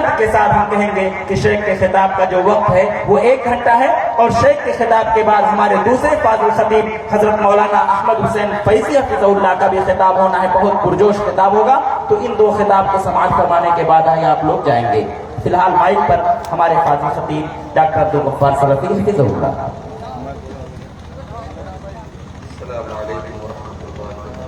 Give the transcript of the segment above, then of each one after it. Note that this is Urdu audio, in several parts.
درد کے ساتھ ہم کہیں گے کہ شیخ کے خطاب کا جو وقت ہے وہ 1 گھنٹہ ہے، اور شیخ کے خطاب کے بعد ہمارے دوسرے فاضل خطیب حضرت مولانا احمد حسین فیضی حفظہ اللہ کا بھی خطاب ہونا ہے، بہت پرجوش خطاب ہوگا۔ تو ان 2 خطاب کو سماعت فرمانے کے بعد آئے آپ لوگ جائیں گے۔ فی الحال مائک پر ہمارے فاضل خطیب ڈاکٹر عبدالغفار سلفی حفظہ اللہ۔ السلام علیکم ورحمۃ اللہ وبرکاتہ۔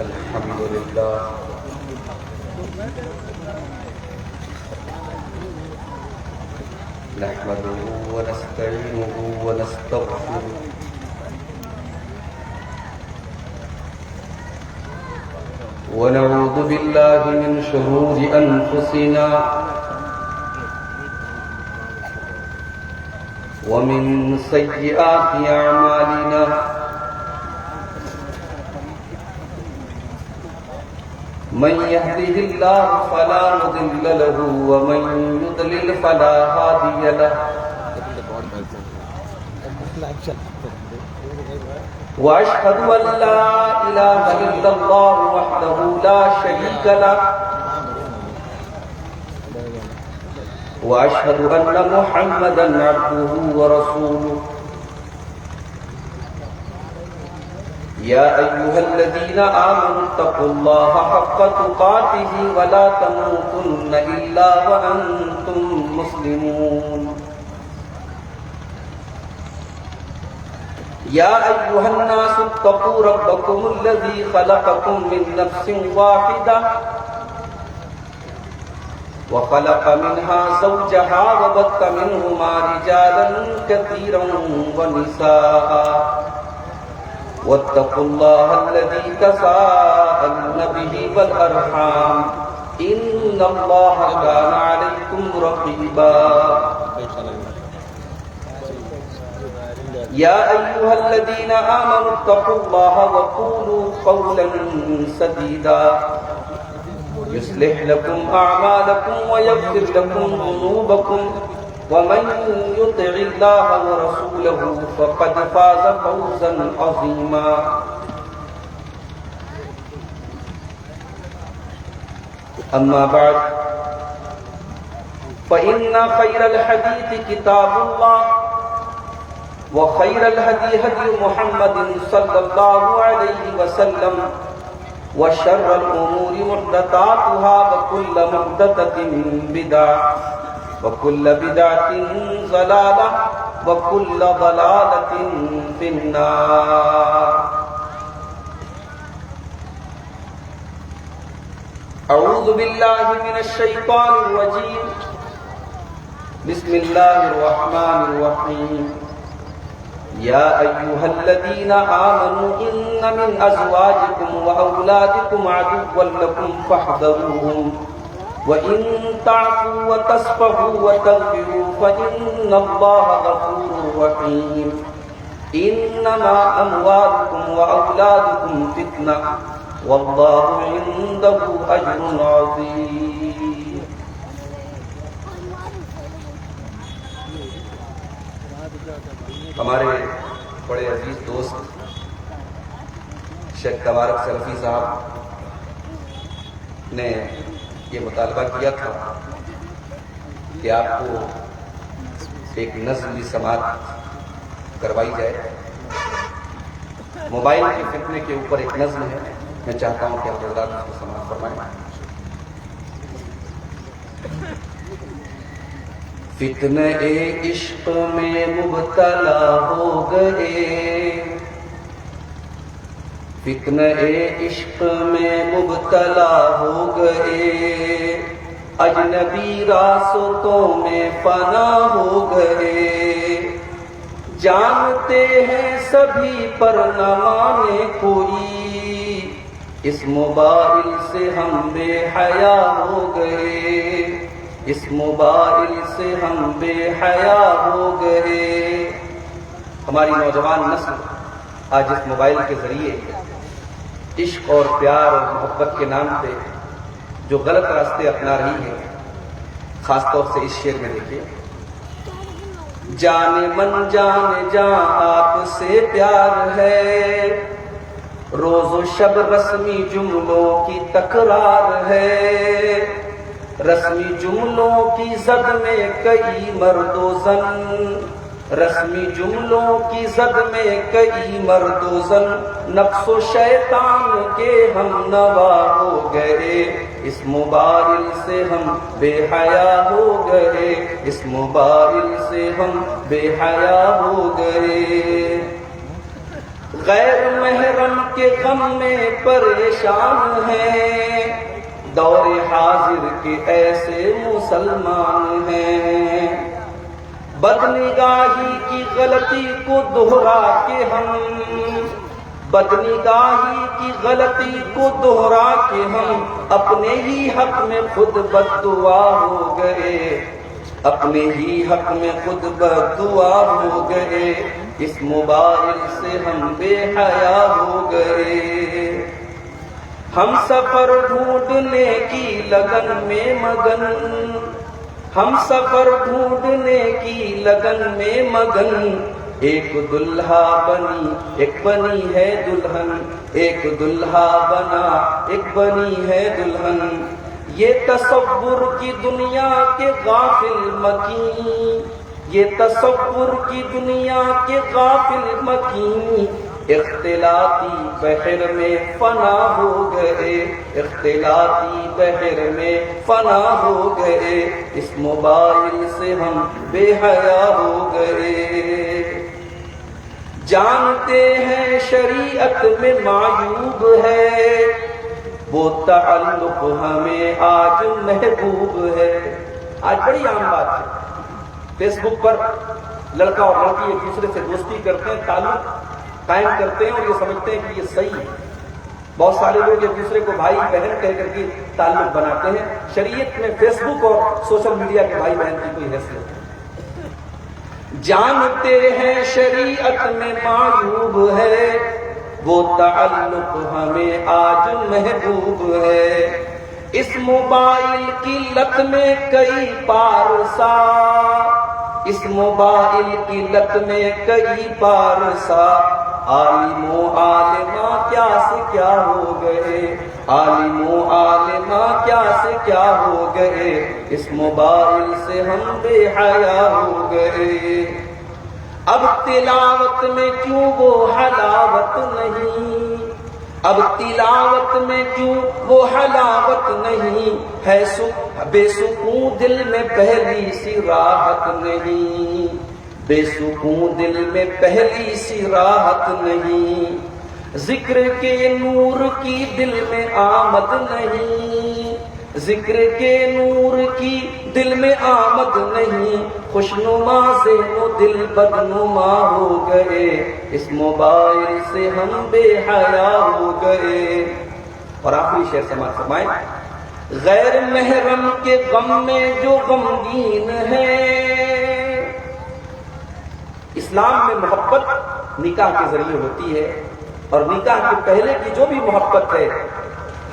الحمدللہ نحمده ونستعینه ونستغفره ونعوذ بالله من شرور أنفسنا ومن سيئات أعمالنا من يهده الله فلا مضل له ومن يضلل فلا هادي له وأشهد أن لا إله إلا الله وحده لا شريك له وأشهد أن محمدا عبده ورسوله يا أيها الذين آمنوا اتقوا الله حق تقاته ولا تموتن إلا وأنتم مسلمون يا أيها الناس اتقوا ربكم الذي خلقكم من نفس واحدة وخلق منها زوجها وبث منهما رجالا كثيرا ونساء واتقوا الله الذي تساءلون به والأرحام إن الله كان عليكم رقيبا يا أيها الذين آمنوا اتقوا الله وقولوا قولا سديدا يصلح لكم أعمالكم ويغفر لكم ذنوبكم ومن يطع الله ورسوله فقد فاز فوزا عظيما أما بعد فإن خير الحديث كتاب الله وخير الهدي هدي محمد صلى الله عليه وسلم وشر الأمور محدثاتها وكل محدثة بدعة وكل بدعة ضلالة وكل ضلالة في النار أعوذ بالله من الشيطان الرجيم بسم الله الرحمن الرحيم يا أيها الذين آمنوا إن من أزواجكم وأولادكم عدوا لكم فاحذروهم وَإِن تَعْفُوا وَتَصْفَحُوا وَتَغْفِرُوا فَإِنَّ اللَّهَ غَفُورٌ رَّحِيمٌ إِنَّمَا أَمْوَالُكُمْ وَأَوْلَادُكُمْ فِتْنَةٌ وَاللَّهُ عِندَهُ أَجْرٌ عَظِيمٌ۔ ہمارے بڑے عزیز دوست شیخ تبارک سلفی صاحب نے یہ مطالبہ کیا تھا کہ آپ کو ایک نظم بھی سماعت کروائی جائے۔ موبائل کے فتنے کے اوپر ایک نظم ہے، میں چاہتا ہوں کہ آپ حضرات اس کو سماعت فرمائیں۔ فتنہ عشق میں مبتلا ہو گئے، فتنہ عشق میں مبتلا ہو گئے، اجنبی راستوں میں فنا ہو گئے، جانتے ہیں سبھی پر نہ مانے کوئی، اس موبائل سے ہم بے حیا ہو گئے، اس موبائل سے ہم بے حیا ہو گئے. ہماری نوجوان نسل آج اس موبائل کے ذریعے عشق اور پیار اور محبت کے نام پہ جو غلط راستے اپنا رہی ہے. خاص طور سے اس شعر میں دیکھیے، جان من جان جان آپ سے پیار ہے، روز و شب رسمی جملوں کی تکرار ہے، رسمی جملوں کی زد میں کئی مرد و زن، رسمی جملوں کی زد میں کئی مرد و زن، نفس و شیطان کے ہم نوا ہو گئے. اس موبائل سے ہم بے حیا ہو گئے، اس موبائل سے ہم بے حیا ہو گئے. غیر محرم کے غم میں پریشان ہیں، دور حاضر کے ایسے مسلمان ہیں. بدنگاہی کی غلطی کو دہرا کے ہم، بدنگاہی کی غلطی کو دہرا کے ہم اپنے ہی حق میں خود بددعا ہو گئے، اپنے ہی حق میں خود بددعا ہو گئے. اس موبائل سے ہم بے حیا ہو گئے. ہم سفر ڈھونڈنے کی لگن میں مگن، ہم سفر ڈھونڈنے کی لگن میں مگن، ایک دلہا بنی ایک بنی ہے دلہن، ایک دلہا بنا ایک بنی ہے دلہن. یہ تصور کی دنیا کے غافل مکین، یہ تصور کی دنیا کے غافل مکین، اختلاطی بحر میں فنا ہو گئے، اختلاطی بحر میں فنا ہو گئے. اس موبائل سے ہم بے حیا ہو گئے. جانتے ہیں شریعت میں معیوب ہے، وہ تعلق ہمیں آج محبوب ہے. آج بڑی عام بات ہے، فیس بک پر لڑکا اور لڑکی ایک دوسرے سے دوستی کرتے ہیں، تعلق قائم کرتے ہیں اور یہ سمجھتے ہیں کہ یہ صحیح ہے. بہت سارے لوگ ایک دوسرے کو بھائی بہن کہہ کر کے تعلق بناتے ہیں. شریعت میں فیس بک اور سوشل میڈیا کے بھائی بہن کی کوئی حیثیت نہیں. جانتے ہیں شریعت میں معیوب ہے، وہ تعلق ہمیں آج محبوب ہے. اس موبائل کی لت میں کئی پارسا، اس موبائل کی لت میں کئی پارسا، عالم و عالمہ کیا سے کیا ہو گئے، عالم و عالمہ کیا سے کیا ہو گئے. اس موبائل سے ہم بے حیا ہو گئے. اب تلاوت میں کیوں وہ حلاوت نہیں، اب تلاوت میں کیوں وہ حلاوت نہیں ہے، بے سکون دل میں پہلی سی راحت نہیں، بے سکون دل میں پہلی سی راحت نہیں. ذکر کے نور کی دل میں آمد نہیں، ذکر کے نور کی دل میں آمد نہیں. خوشنما ذہن و دل بدنما ہو گئے، اس موبائل سے ہم بے حیا ہو گئے. اور آخری شعر سماعت فرمائیں، غیر محرم کے غم میں جو غمگین ہے. اسلام میں محبت نکاح کے ذریعے ہوتی ہے، اور نکاح کے پہلے کی جو بھی محبت ہے،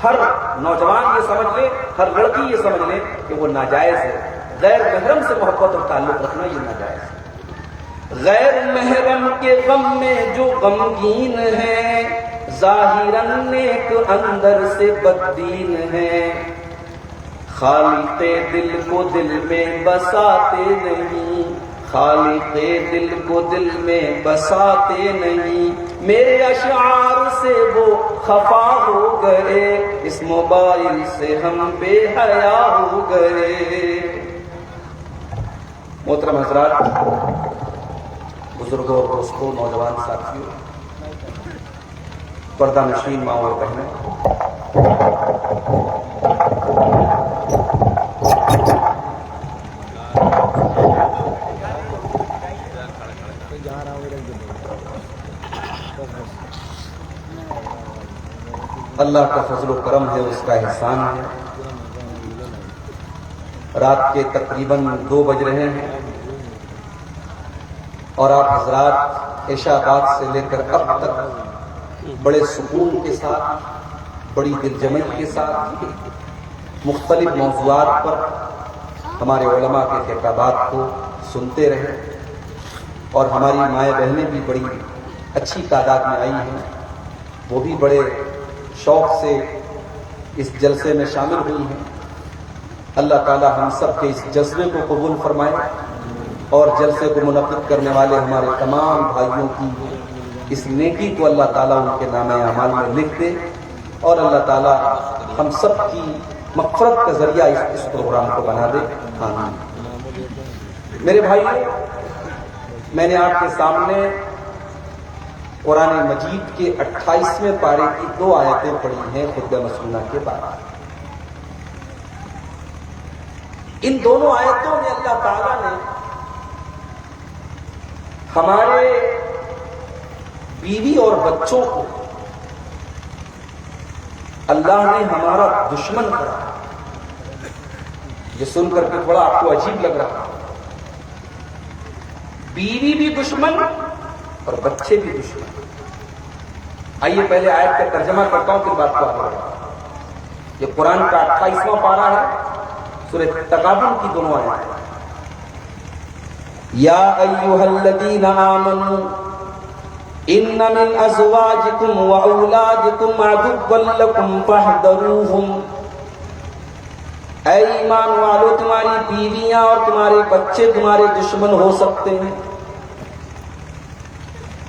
ہر نوجوان یہ سمجھ لے، ہر لڑکی یہ سمجھ لے کہ وہ ناجائز ہے. غیر محرم سے محبت اور تعلق رکھنا یہ ناجائز ہے. غیر محرم کے غم میں جو غمگین ہے، ظاہراً نیک اندر سے بددین ہے. خالق دل کو دل میں بساتے نہیں، خالق دل کو دل میں بساتے نہیں. میرے اشعار سے وہ خفا ہو گئے، اس موبائل سے ہم بے حیا ہو گئے. محترم حضرات، بزرگوں اور دوستوں، نوجوان ساتھیوں، پردہ نشین ماں اور بہنیں، اللہ کا فضل و کرم ہے، اس کا احسان ہے. رات کے تقریباً 2 بج رہے ہیں اور آپ حضرات عشاء بعد سے لے کر اب تک بڑے سکون کے ساتھ، بڑی دلجمعی کے ساتھ مختلف موضوعات پر ہمارے علماء کے خطابات کو سنتے رہے، اور ہماری مائیں بہنیں بھی بڑی اچھی تعداد میں آئی ہیں، وہ بھی بڑے شوق سے اس جلسے میں شامل ہوئی ہیں۔ اللہ تعالی ہم سب کے اس جذبے کو قبول فرمائے، اور جلسے کو منعقد کرنے والے ہمارے تمام بھائیوں کی اس نیکی کو اللہ تعالیٰ ان کے نام اعمال میں لکھ دے، اور اللہ تعالیٰ ہم سب کی مغفرت کا ذریعہ اس پروگرام کو بنا دے، آمین۔ میرے بھائی، میں نے آپ کے سامنے قرآن مجید کے 28ویں پارے کی 2 آیتیں پڑھی ہیں خطبہ مسنونہ کے بعد۔ ان دونوں آیتوں میں اللہ تعالیٰ نے ہمارے بیوی اور بچوں کو اللہ نے ہمارا دشمن کرا۔ یہ سن کر کے تھوڑا آپ کو عجیب لگ رہا، بیوی بھی دشمن اور بچے بھی دشمن۔ آئیے پہلے آیت کا ترجمہ کرتا ہوں، پھر بات کو آگے بڑھاؤں۔ یہ قرآن کا 28واں پارہ ہے، سورہ تغابن کی دونوں آیتیں۔ یا ایھا الذین آمنوا ان من ازواجکم واولادکم عدوا لکم فاحذروہم۔ اے ایمان والو، تمہاری بیویاں اور تمہارے بچے تمہارے دشمن ہو سکتے ہیں۔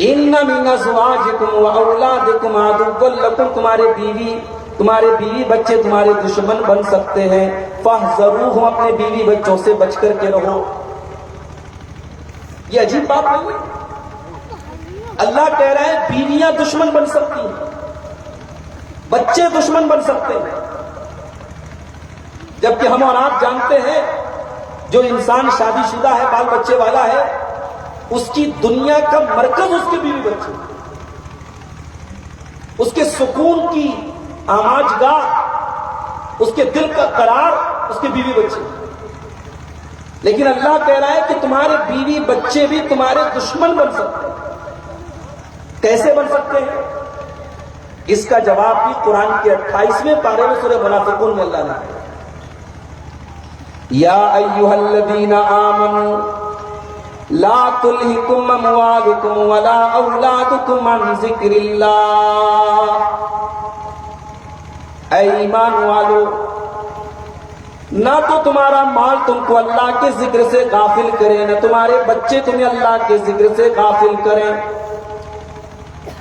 ان من ازواجکم واولادکم عدوا لکم، تمہارے بیوی بچے تمہارے دشمن بن سکتے ہیں۔ فاحذروہم، اپنے بیوی بچوں سے بچ کر کے رہو۔ یہ عجیب بات نہیں ہے؟ اللہ کہہ رہا ہے بیویاں دشمن بن سکتی ہیں، بچے دشمن بن سکتے ہیں، جبکہ ہم اور آپ جانتے ہیں جو انسان شادی شدہ ہے، بال بچے والا ہے، اس کی دنیا کا مرکز اس کے بیوی بچے، اس کے سکون کی آماج گاہ، اس کے دل کا قرار اس کے بیوی بچے۔ لیکن اللہ کہہ رہا ہے کہ تمہارے بیوی بچے بھی تمہارے دشمن بن سکتے ہیں۔ کیسے بن سکتے ہیں؟ اس کا جواب بھی قرآن کے 28ویں پارے میں سورہ منافقون میں اللہ نے کہا، یا ایھا الذین آمنوا لا تلہکم اموالکم ولا اولادکم عن ذکر اللہ۔ اے ایمان والو، نہ تو تمہارا مال تم کو اللہ کے ذکر سے غافل کرے، نہ تمہارے بچے تمہیں اللہ کے ذکر سے غافل کریں۔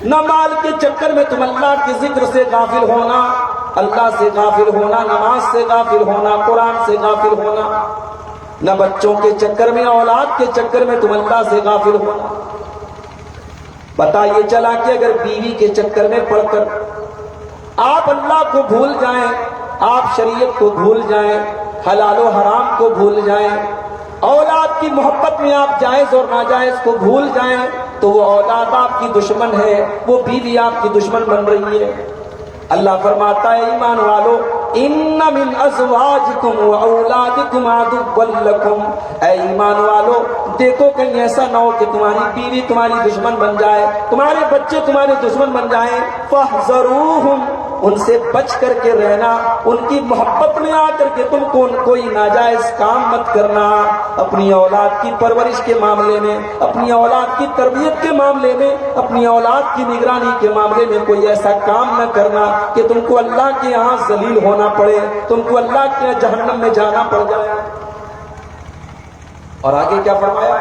نہ مال کے چکر میں تم اللہ کے ذکر سے غافل ہونا، اللہ سے غافل ہونا، نماز سے غافل ہونا، قرآن سے غافل ہونا، نہ بچوں کے چکر میں، اولاد کے چکر میں تم اللہ سے غافل ہونا۔ پتہ یہ چلا کہ اگر بیوی کے چکر میں پڑ کر آپ اللہ کو بھول جائیں، آپ شریعت کو بھول جائیں، حلال و حرام کو بھول جائیں، اولاد کی محبت میں آپ جائز اور ناجائز کو بھول جائیں، تو وہ اولاد آپ کی دشمن ہے، وہ بیوی آپ کی دشمن بن رہی ہے۔ اللہ فرماتا ہے ایمان والو، ان من ازواجکم واولادکم عدوا لکم، اے ایمان والو دیکھو کہیں ایسا نہ ہو کہ تمہاری بیوی تمہاری دشمن بن جائے، تمہارے بچے تمہارے دشمن بن جائیں۔ فاحذروہم، ان سے بچ کر کے رہنا، ان کی محبت میں آ کر کے تم کو کوئی ناجائز کام مت کرنا، اپنی اولاد کی پرورش کے معاملے میں، اپنی اولاد کی تربیت کے معاملے میں، اپنی اولاد کی نگرانی کے معاملے میں کوئی ایسا کام نہ کرنا کہ تم کو اللہ کے یہاں ذلیل ہونا پڑے، تم کو اللہ کے یہاں جہنم میں جانا پڑ جائے۔ اور آگے کیا فرمایا؟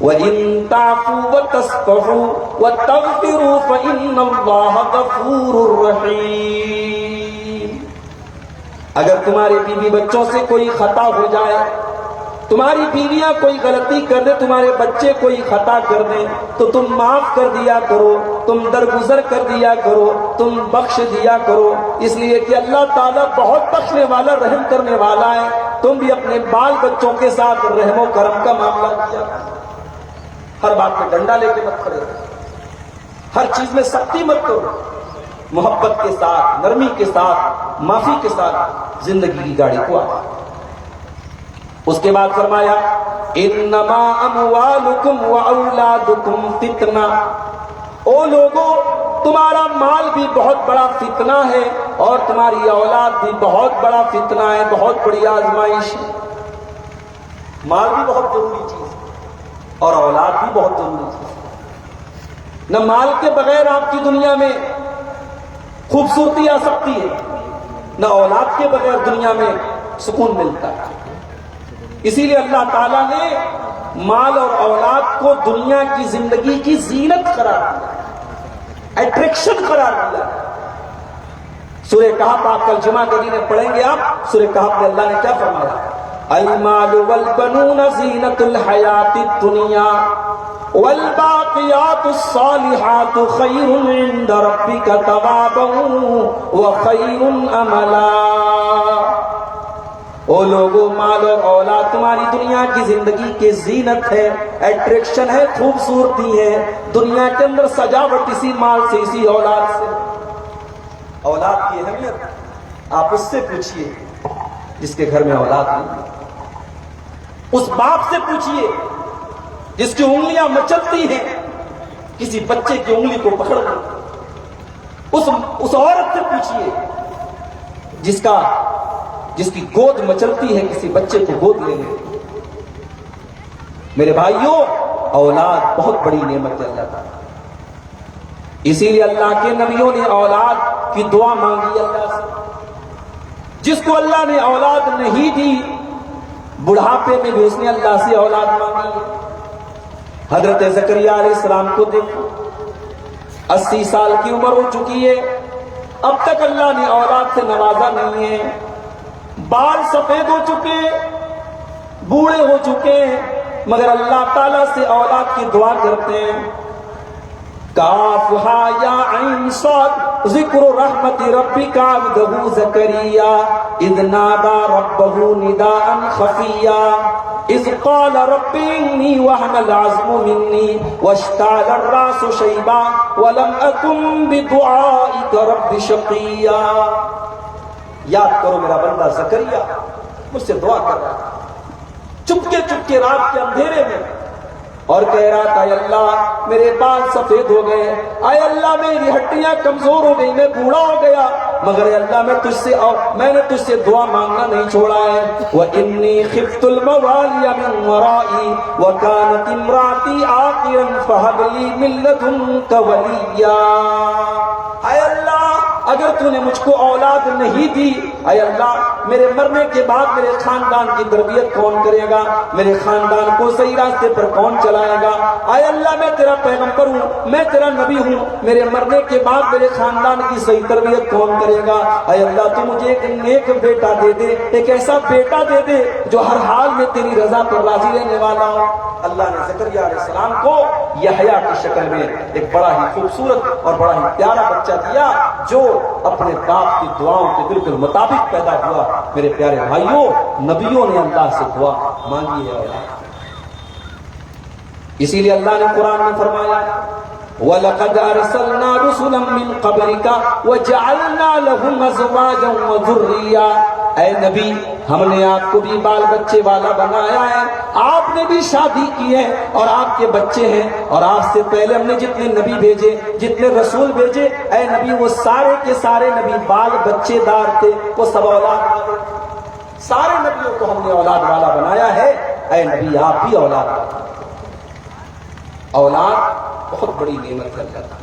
وَإِن تَعْفُوا وَتَصْفَحُوا وَتَغْفِرُوا فَإِنَّ اللَّهَ غَفُورٌ رَحِيمٌ۔ اگر تمہارے بیوی بچوں سے کوئی خطا ہو جائے، تمہاری بیویاں کوئی غلطی کر دیں، تمہارے بچے کوئی خطا کر دیں، تو تم معاف کر دیا کرو، تم درگزر کر دیا کرو، تم بخش دیا کرو، اس لیے کہ اللہ تعالیٰ بہت بخشنے والا، رحم کرنے والا ہے۔ تم بھی اپنے بال بچوں کے ساتھ رحم و کرم کا معاملہ کیا، ہر بات میں ڈنڈا لے کے مت کھڑے رہو، ہر چیز میں سختی مت کرو، محبت کے ساتھ، نرمی کے ساتھ، معافی کے ساتھ زندگی کی گاڑی کو آگے۔ اس کے بعد فرمایا انما اموالکم واولادکم فتنہ، او لوگوں تمہارا مال بھی بہت بڑا فتنہ ہے اور تمہاری اولاد بھی بہت بڑا فتنہ ہے، بہت بڑی آزمائش ہے۔ مال بھی بہت ضروری چیز ہے اور اولاد بھی بہت ضروری چیز ہے۔ نہ مال کے بغیر آپ کی دنیا میں خوبصورتی آ سکتی ہے، نہ اولاد کے بغیر دنیا میں سکون ملتا ہے۔ اسی لیے اللہ تعالیٰ نے مال اور اولاد کو دنیا کی زندگی کی زینت قرار دیا، اٹریکشن قرار دیا۔ سورہ کہف آپ کل جمعہ کے دن پڑھیں گے، آپ سورہ کہف میں اللہ نے کیا فرمایا؟ المال والبنون زینۃ الحیات الدنیا والباقیات الصالحات خیر عند ربک ثوابا وخیر املا۔ او لوگوں مال اور اولاد تمہاری دنیا کی زندگی کی زینت ہے، اٹریکشن ہے، خوبصورتی ہے۔ دنیا کے اندر سجاوٹ اسی مال سے، اسی اولاد سے۔ اولاد کی اہمیت آپ اس سے پوچھئے جس کے گھر میں اولاد نہیں، اس باپ سے پوچھئے جس کی انگلیاں مچلتی ہیں کسی بچے کی انگلی کو پکڑ کر، اس عورت سے پوچھئے جس کی گود مچلتی ہے کسی بچے کو گود لینے۔ میرے بھائیوں، اولاد بہت بڑی نعمت ہے اللہ تعالیٰ، اسی لیے اللہ کے نبیوں نے اولاد کی دعا مانگی اللہ سے۔ جس کو اللہ نے اولاد نہیں دی، بڑھاپے میں بھی اس نے اللہ سے اولاد مانگی۔ حضرت زکریا علیہ السلام کو دیکھو، 80 سال کی عمر ہو چکی ہے، اب تک اللہ نے اولاد سے نوازا نہیں ہے۔ بال سفید ہو چکے، بوڑھے ہو چکے ہیں، مگر اللہ تعالیٰ سے اولاد کی دعا کرتے ہیں۔ کاف ہا یا عین صاد ذکر رحمت ربک عبدہ زکریا اذ نادى ربه نداء خفیا اذ قال رب انی وهن العظم منی واشتعل الراس شیبا ولم اکن بدعائک رب شقیا۔ یاد کرو میرا بندہ زکریا مجھ سے دعا کر رہا تھا چپکے رات کے اندھیرے میں، اور کہہ رہا تھا اے اللہ میرے بال سفید ہو گئے، اے اللہ میری ہڈیاں کمزور ہو گئی، میں بوڑھا ہو گیا، مگر اے اللہ میں نے تجھ سے دعا مانگنا نہیں چھوڑا ہے۔ وَإِنِّي خِفْتُ الْمَوَالِيَ مِنْ وَرَائِي وَكَانَتِ امْرَأَتِي عَاقِرًا فَهَبْ لِي مِن لَّدُنكَ وَلِيًّا۔ اے اللہ اگر تو نے مجھ کو اولاد نہیں دی، اے اللہ میرے مرنے کے بعد میرے خاندان کی تربیت کون کرے گا، میرے خاندان کو صحیح راستے پر کون چلائے گا؟ اے اللہ میں تیرا پیغمبر ہوں، میں تیرا نبی ہوں، میرے مرنے کے بعد میرے خاندان کی صحیح تربیت کون کرے گا؟ اے اللہ تو مجھے ایک نیک بیٹا دے دے، ایک ایسا بیٹا دے دے جو ہر حال میں تیری رضا پر راضی رہنے والا ہو۔ اللہ نے زکریا علیہ السلام کو یحییٰ کی شکل میں ایک بڑا ہی خوبصورت اور بڑا ہی پیارا بچہ دیا جو اپنے باپ کی دعاؤں کے بالکل مطابق پیدا ہوا۔ میرے پیارے بھائیوں، نبیوں نے اللہ سے دعا مانگی ہے اولاد، اسی لیے اللہ نے قرآن میں فرمایا وَلَقَدْ أَرْسَلْنَا رُسُلًا مِّن قَبْلِكَ وَجَعَلْنَا لَهُمْ أَزْوَاجًا وَذُرِّيَّةً۔ اے نبی ہم نے آپ کو بھی بال بچے والا بنایا ہے، آپ نے بھی شادی کی ہے اور آپ کے بچے ہیں، اور آپ سے پہلے ہم نے جتنے نبی بھیجے، جتنے رسول بھیجے، اے نبی وہ سارے کے سارے نبی بال بچے دار تھے، وہ سب اولاد والے تھے۔ سارے نبیوں کو ہم نے اولاد والا بنایا ہے، اے نبی آپ بھی اولاد والا۔ اولاد بہت بڑی نعمت ہے اللہ تعالیٰ،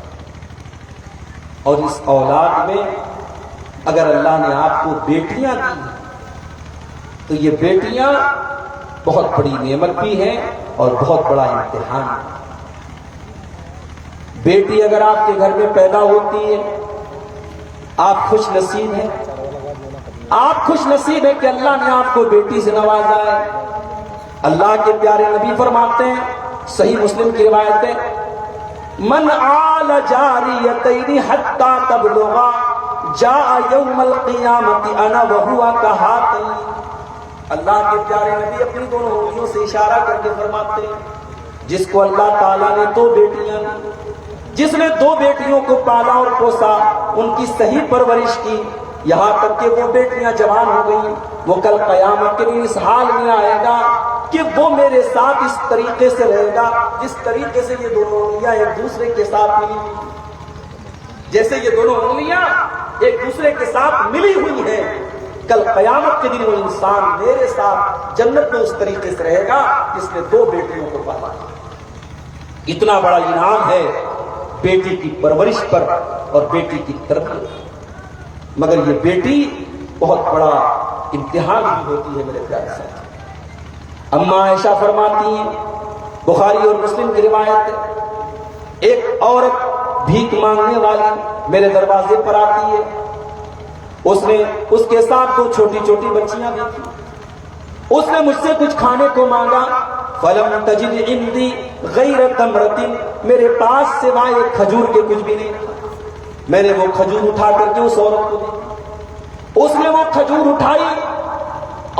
اور اس اولاد میں اگر اللہ نے آپ کو بیٹیاں دی ہیں تو یہ بیٹیاں بہت بڑی نعمت بھی ہیں اور بہت بڑا امتحان ہے۔ بیٹی اگر آپ کے گھر میں پیدا ہوتی ہے آپ خوش نصیب ہیں، آپ خوش نصیب ہیں کہ اللہ نے آپ کو بیٹی سے نوازا ہے۔ اللہ کے پیارے نبی فرماتے ہیں، صحیح مسلم کی روایت ہے، من آل جاریتین حتی تبلغا جاء یوم القیامت انا وہوا کہاتین۔ اللہ کے پیارے نبی اپنی دونوں انگلیوں سے اشارہ کر کے فرماتے ہیں جس کو اللہ تعالیٰ نے دو بیٹیاں، جس نے دو بیٹیوں کو پالا اور پوسا، ان کی صحیح پرورش کی، یہاں تک کہ وہ بیٹیاں جوان ہو گئی، وہ کل قیامت کے دن اس حال میں آئے گا کہ وہ میرے ساتھ اس طریقے سے رہے گا جس طریقے سے یہ دونوں انگلیاں ایک دوسرے کے ساتھ ملی ہوئی، جیسے یہ دونوں انگلیاں ایک دوسرے کے ساتھ ملی ہوئی ہیں، کل قیامت کے دن وہ انسان میرے ساتھ جنت میں اس طریقے سے رہے گا جس نے دو بیٹیوں کو پالا۔ اتنا بڑا انعام ہے بیٹی کی پرورش پر اور بیٹی کی تربیت، مگر یہ بیٹی بہت بڑا امتحان بھی ہوتی ہے میرے پیارے ساتھی۔ اما عائشہ فرماتی ہیں، بخاری اور مسلم کی روایت ہے، ایک عورت بھیک مانگنے والی میرے دروازے پر آتی ہے، اس کے ساتھ دو چھوٹی چھوٹی بچیاں بھی تھیں، اس نے مجھ سے کچھ کھانے کو مانگا، فلم تجد عندی غیر تمرۃ، میرے پاس سوائے ایک کھجور کے کچھ بھی نہیں تھا، میں نے وہ کھجور اٹھا کر کے اس عورت کو دی، اس نے وہ کھجور اٹھائی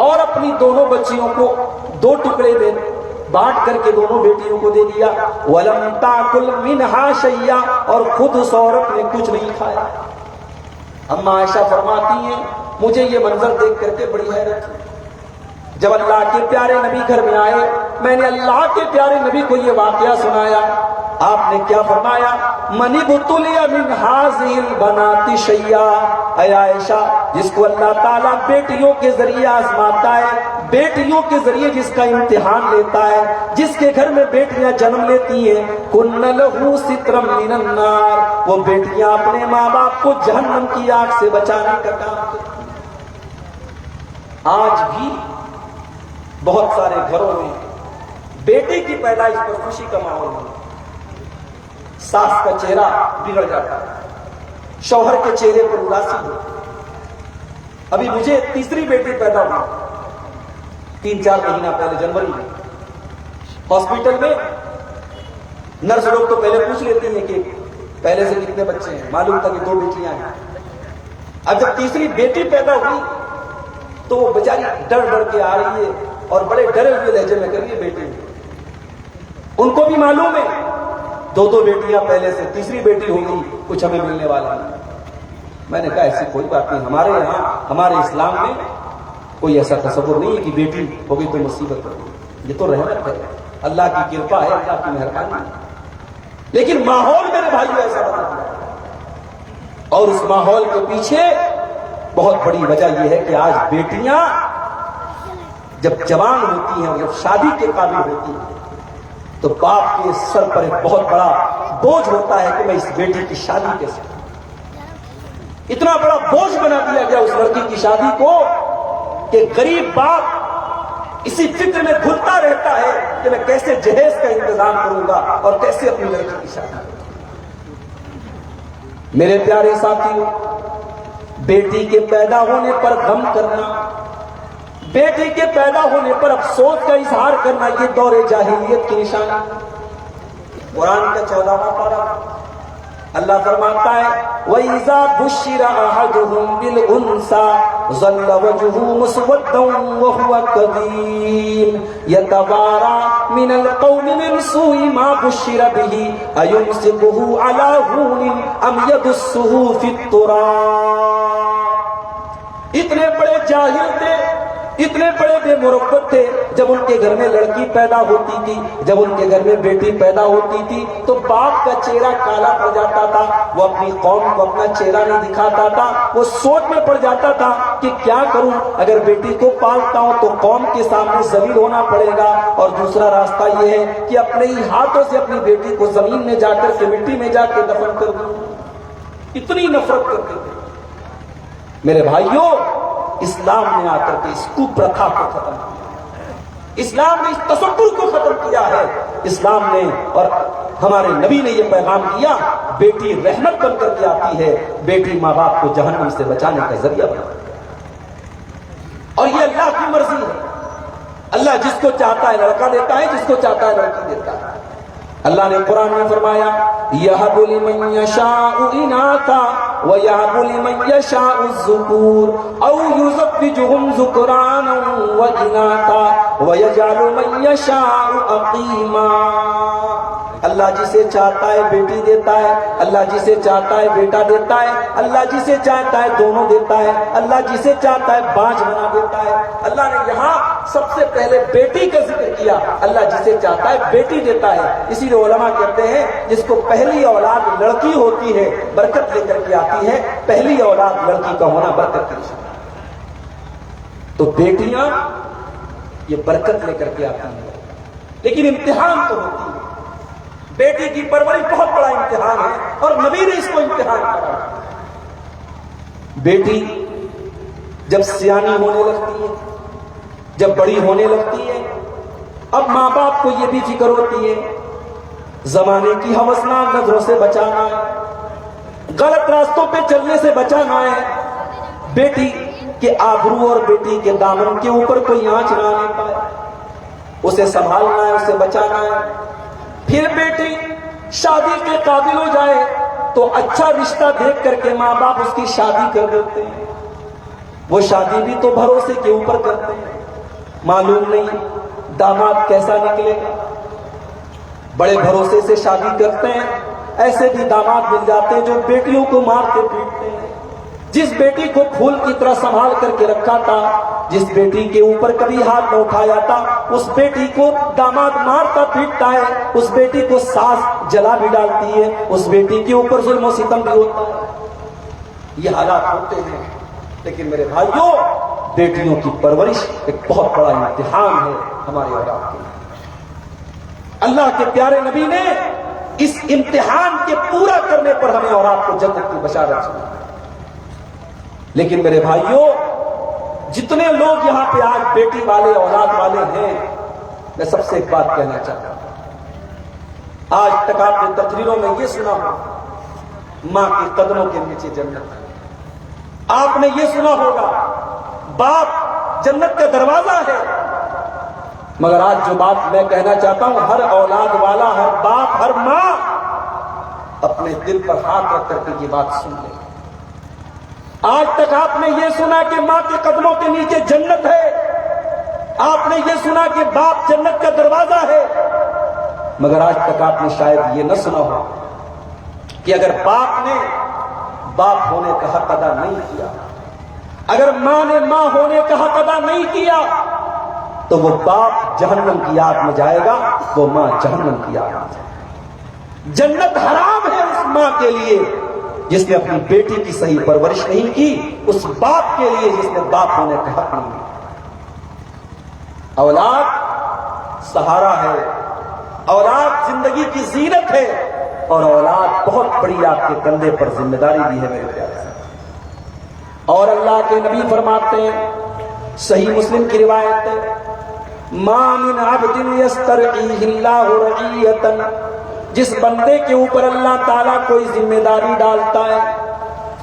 اور اپنی دونوں بچیوں کو دو ٹکڑے میں بانٹ کر کے دونوں بیٹیوں کو دے دیا، وَلَمْ تَأْكُلْ مِنْهَا شَيْئًا، اور خود اس عورت نے کچھ نہیں کھایا۔ اما عائشہ فرماتی ہیں مجھے یہ منظر دیکھ کر کے بڑی حیرت ہوئی، جب اللہ کے پیارے نبی گھر میں آئے میں نے اللہ کے پیارے نبی کو یہ واقعہ سنایا، آپ نے کیا فرمایا، من ابتلی من هذه البنات شیئا، اے عائشہ جس کو اللہ تعالیٰ بیٹیوں کے ذریعے آزماتا ہے، بیٹیوں کے ذریعے جس کا امتحان لیتا ہے، جس کے گھر میں بیٹیاں جنم لیتی ہیں، کن لہ سترا من النار، وہ بیٹیاں اپنے ماں باپ کو جہنم کی آگ سے بچانے کا کام کرتی ہیں۔ آج بھی بہت سارے گھروں میں بیٹے کی پیدائش پر خوشی کا ماحول ہے، ساس کا چہرہ بگڑ جاتا ہے، شوہر کے چہرے پر اداسی ہو۔ ابھی مجھے تیسری بیٹی پیدا ہوئی 3-4 مہینہ پہلے، جنوری میں، ہاسپٹل میں نرس لوگ تو پہلے پوچھ لیتی ہیں کہ پہلے سے کتنے بچے ہیں، معلوم تھا کہ 2 بیٹیاں ہیں۔ اب جب تیسری بیٹی پیدا ہوئی تو وہ بیچاری ڈر ڈر کے آ رہی ہے اور بڑے ڈرے ہوئے لہجے میں کر رہی ہے بیٹی، ان کو بھی معلوم ہے 2 بیٹیاں پہلے سے، تیسری بیٹی ہوگی کچھ ہمیں ملنے والا ہے۔ میں نے کہا ایسی کوئی بات نہیں، ہمارے یہاں ہمارے اسلام میں کوئی ایسا تصور نہیں ہے کہ بیٹی ہوگی تو مصیبت ہوگی، یہ تو رحمت ہے، اللہ کی کرپا ہے، اللہ کی مہربانی ہے، لیکن ماحول میرے بھائیوں ایسا بدل گیا، اور اس ماحول کے پیچھے بہت بڑی وجہ یہ ہے کہ آج بیٹیاں جب جوان ہوتی ہیں اور جب شادی کے قابل ہوتی ہیں تو باپ کے سر پر ایک بہت بڑا بوجھ ہوتا ہے کہ میں اس بیٹی کی شادی کیسے کروں۔ اتنا بڑا بوجھ بنا دیا گیا اس لڑکی کی شادی کو کہ غریب باپ اسی فکر میں گھلتا رہتا ہے کہ میں کیسے جہیز کا انتظام کروں گا اور کیسے اپنی لڑکی کی شادی کروں گا۔ میرے پیارے ساتھیوں، بیٹی کے پیدا ہونے پر غم کرنا، بیٹی کے پیدا ہونے پر افسوس کا اظہار کرنا، یہ دور جاہلیت کی نشانی۔ قرآن کا 14واں پارہ اللہ فرماتا ہے وَإِذَا بُشِّرَ أَحَدُهُم بِالْأُنثَىٰ ظَلَّ وَجْهُهُ مُسْوَدًّا وَهُوَ كَظِيمٌ يَتَوَارَىٰ مِنَ الْقَوْمِ مِنْ سُوءِ مَا بُشِّرَ بِهِ أَيُمْسِكُهُ عَلَىٰ هُونٍ أَمْ يَدُسُّهُ فِي التُّرَابِ۔ اتنے بڑے جاہل تھے، اتنے بڑے بے مروت تھے، جب ان کے گھر میں لڑکی پیدا ہوتی تھی، جب ان کے گھر میں بیٹی پیدا ہوتی تھی تو باپ کا چہرہ کالا پڑ جاتا تھا، وہ اپنی قوم کو اپنا چہرہ نہیں دکھاتا تھا، وہ سوچ میں پڑ جاتا تھا کہ کیا کروں، اگر بیٹی کو پالتا ہوں تو قوم کے سامنے ذلیل ہونا پڑے گا، اور دوسرا راستہ یہ ہے کہ اپنے ہی ہاتھوں سے اپنی بیٹی کو زمین میں جا کر کے مٹی میں جا کے دفن کر دوں۔ اتنی نفرت کرتے تھے۔ میرے بھائیوں، اسلام نے آ کر کے اس کپرتھا کو ختم کیا، اسلام نے اس تصور کو ختم کیا ہے، اسلام نے اور ہمارے نبی نے یہ پیغام دیا، بیٹی رحمت بن کر کے آتی ہے، بیٹی ماں باپ کو جہنم سے بچانے کا ذریعہ بنتی ہے، اور یہ اللہ کی مرضی ہے۔ اللہ جس کو چاہتا ہے لڑکا دیتا ہے، جس کو چاہتا ہے لڑکی دیتا ہے۔ اللہ نے قرآن میں فرمایا یَهَبُ لِمَن يَشَاءُ إِنَاثًا وَيَهَبُ لِمَن يَشَاءُ الذُّكُورَ أَوْ يُزَوِّجُهُمْ ذُكْرَانًا وَإِنَاثًا وَيَجْعَلُ مَن يَشَاءُ عَقِيمًا۔ اللہ اللہ جسے چاہتا ہے بیٹی دیتا ہے، اللہ جسے چاہتا ہے بیٹا دیتا ہے، اللہ جسے چاہتا ہے دونوں دیتا ہے، اللہ جسے چاہتا ہے بانج بنا دیتا ہے۔ اللہ نے یہاں سب سے پہلے بیٹی کا ذکر کیا، اللہ جسے چاہتا ہے بیٹی دیتا ہے۔ اسی لیے علماء کہتے ہیں جس کو پہلی اولاد لڑکی ہوتی ہے برکت لے کر کے آتی ہے، پہلی اولاد لڑکی کا ہونا برکت کی نشانی۔ تو بیٹیاں یہ برکت لے کر کے آتی ہیں، لیکن امتحان تو ہوتی ہے۔ بیٹی کی پرورش بہت بڑا امتحان ہے، اور نبی نے اس کو امتحان کرا۔ بیٹی جب سیانی ہونے لگتی ہے، جب بڑی ہونے لگتی ہے، اب ماں باپ کو یہ بھی فکر ہوتی ہے زمانے کی ہوسناک نظروں سے بچانا ہے، غلط راستوں پہ چلنے سے بچانا ہے، بیٹی کے آبرو اور بیٹی کے دامن کے اوپر کوئی آنچ نہ آنے پائے، اسے سنبھالنا ہے، اسے بچانا ہے۔ پھر بیٹی شادی کے قابل ہو جائے تو اچھا رشتہ دیکھ کر کے ماں باپ اس کی شادی کر دیتے ہیں۔ وہ شادی بھی تو بھروسے کے اوپر کرتے ہیں، معلوم نہیں داماد کیسا نکلے گا، بڑے بھروسے سے شادی کرتے ہیں۔ ایسے بھی داماد مل جاتے ہیں جو بیٹیوں کو مارتے پیٹتے ہیں۔ جس بیٹی کو پھول کی طرح سنبھال کر کے رکھا تھا، جس بیٹی کے اوپر کبھی ہاتھ نہ اٹھایا تھا، اس بیٹی کو داماد مارتا پیٹتا ہے، اس بیٹی کو ساس جلا بھی ڈالتی ہے، اس بیٹی کے اوپر ظلم و ستم بھی ہوتا ہے۔ یہ حالات ہوتے ہیں، لیکن میرے بھائیوں بیٹیوں کی پرورش ایک بہت بڑا امتحان ہے ہمارے اولاد کے لیے۔ اللہ کے پیارے نبی نے اس امتحان کے پورا کرنے پر ہمیں اولاد کو جنت کی بشارت سنائی۔ لیکن میرے بھائیوں جتنے لوگ یہاں پہ آج بیٹی والے اولاد والے ہیں، میں سب سے ایک بات کہنا چاہتا ہوں۔ آج تک آپ نے تقریروں میں یہ سنا ہو ماں کے قدموں کے نیچے جنت ہے، آپ نے یہ سنا ہوگا باپ جنت کا دروازہ ہے، مگر آج جو بات میں کہنا چاہتا ہوں، ہر اولاد والا، ہر باپ، ہر ماں اپنے دل پر ہاتھ رکھ کر کے یہ بات سن لے۔ آج تک آپ نے یہ سنا کہ ماں کے قدموں کے نیچے جنت ہے، آپ نے یہ سنا کہ باپ جنت کا دروازہ ہے، مگر آج تک آپ نے شاید یہ نہ سنا ہو کہ اگر باپ نے باپ ہونے کا حق ادا نہیں کیا، اگر ماں نے ماں ہونے کا حق ادا نہیں کیا، تو وہ باپ جہنم کی آگ میں جائے گا، وہ ماں جہنم کی آگ میں جائے گا۔ جنت حرام ہے اس ماں کے لیے جس نے اپنی بیٹی کی صحیح پرورش نہیں کی، اس باپ کے لیے جس نے باپ ہونے کا حق نہیں کیا۔ اولاد سہارا ہے، اولاد زندگی کی زینت ہے، اور اولاد بہت بڑی آپ کے کندھے پر ذمہ داری بھی ہے میرے پیارے سے۔ اور اللہ کے نبی فرماتے ہیں، صحیح مسلم کی روایت ہے، ما من عبد یسترعیہ اللہ رعیۃ، جس بندے کے اوپر اللہ تعالیٰ کوئی ذمہ داری ڈالتا ہے،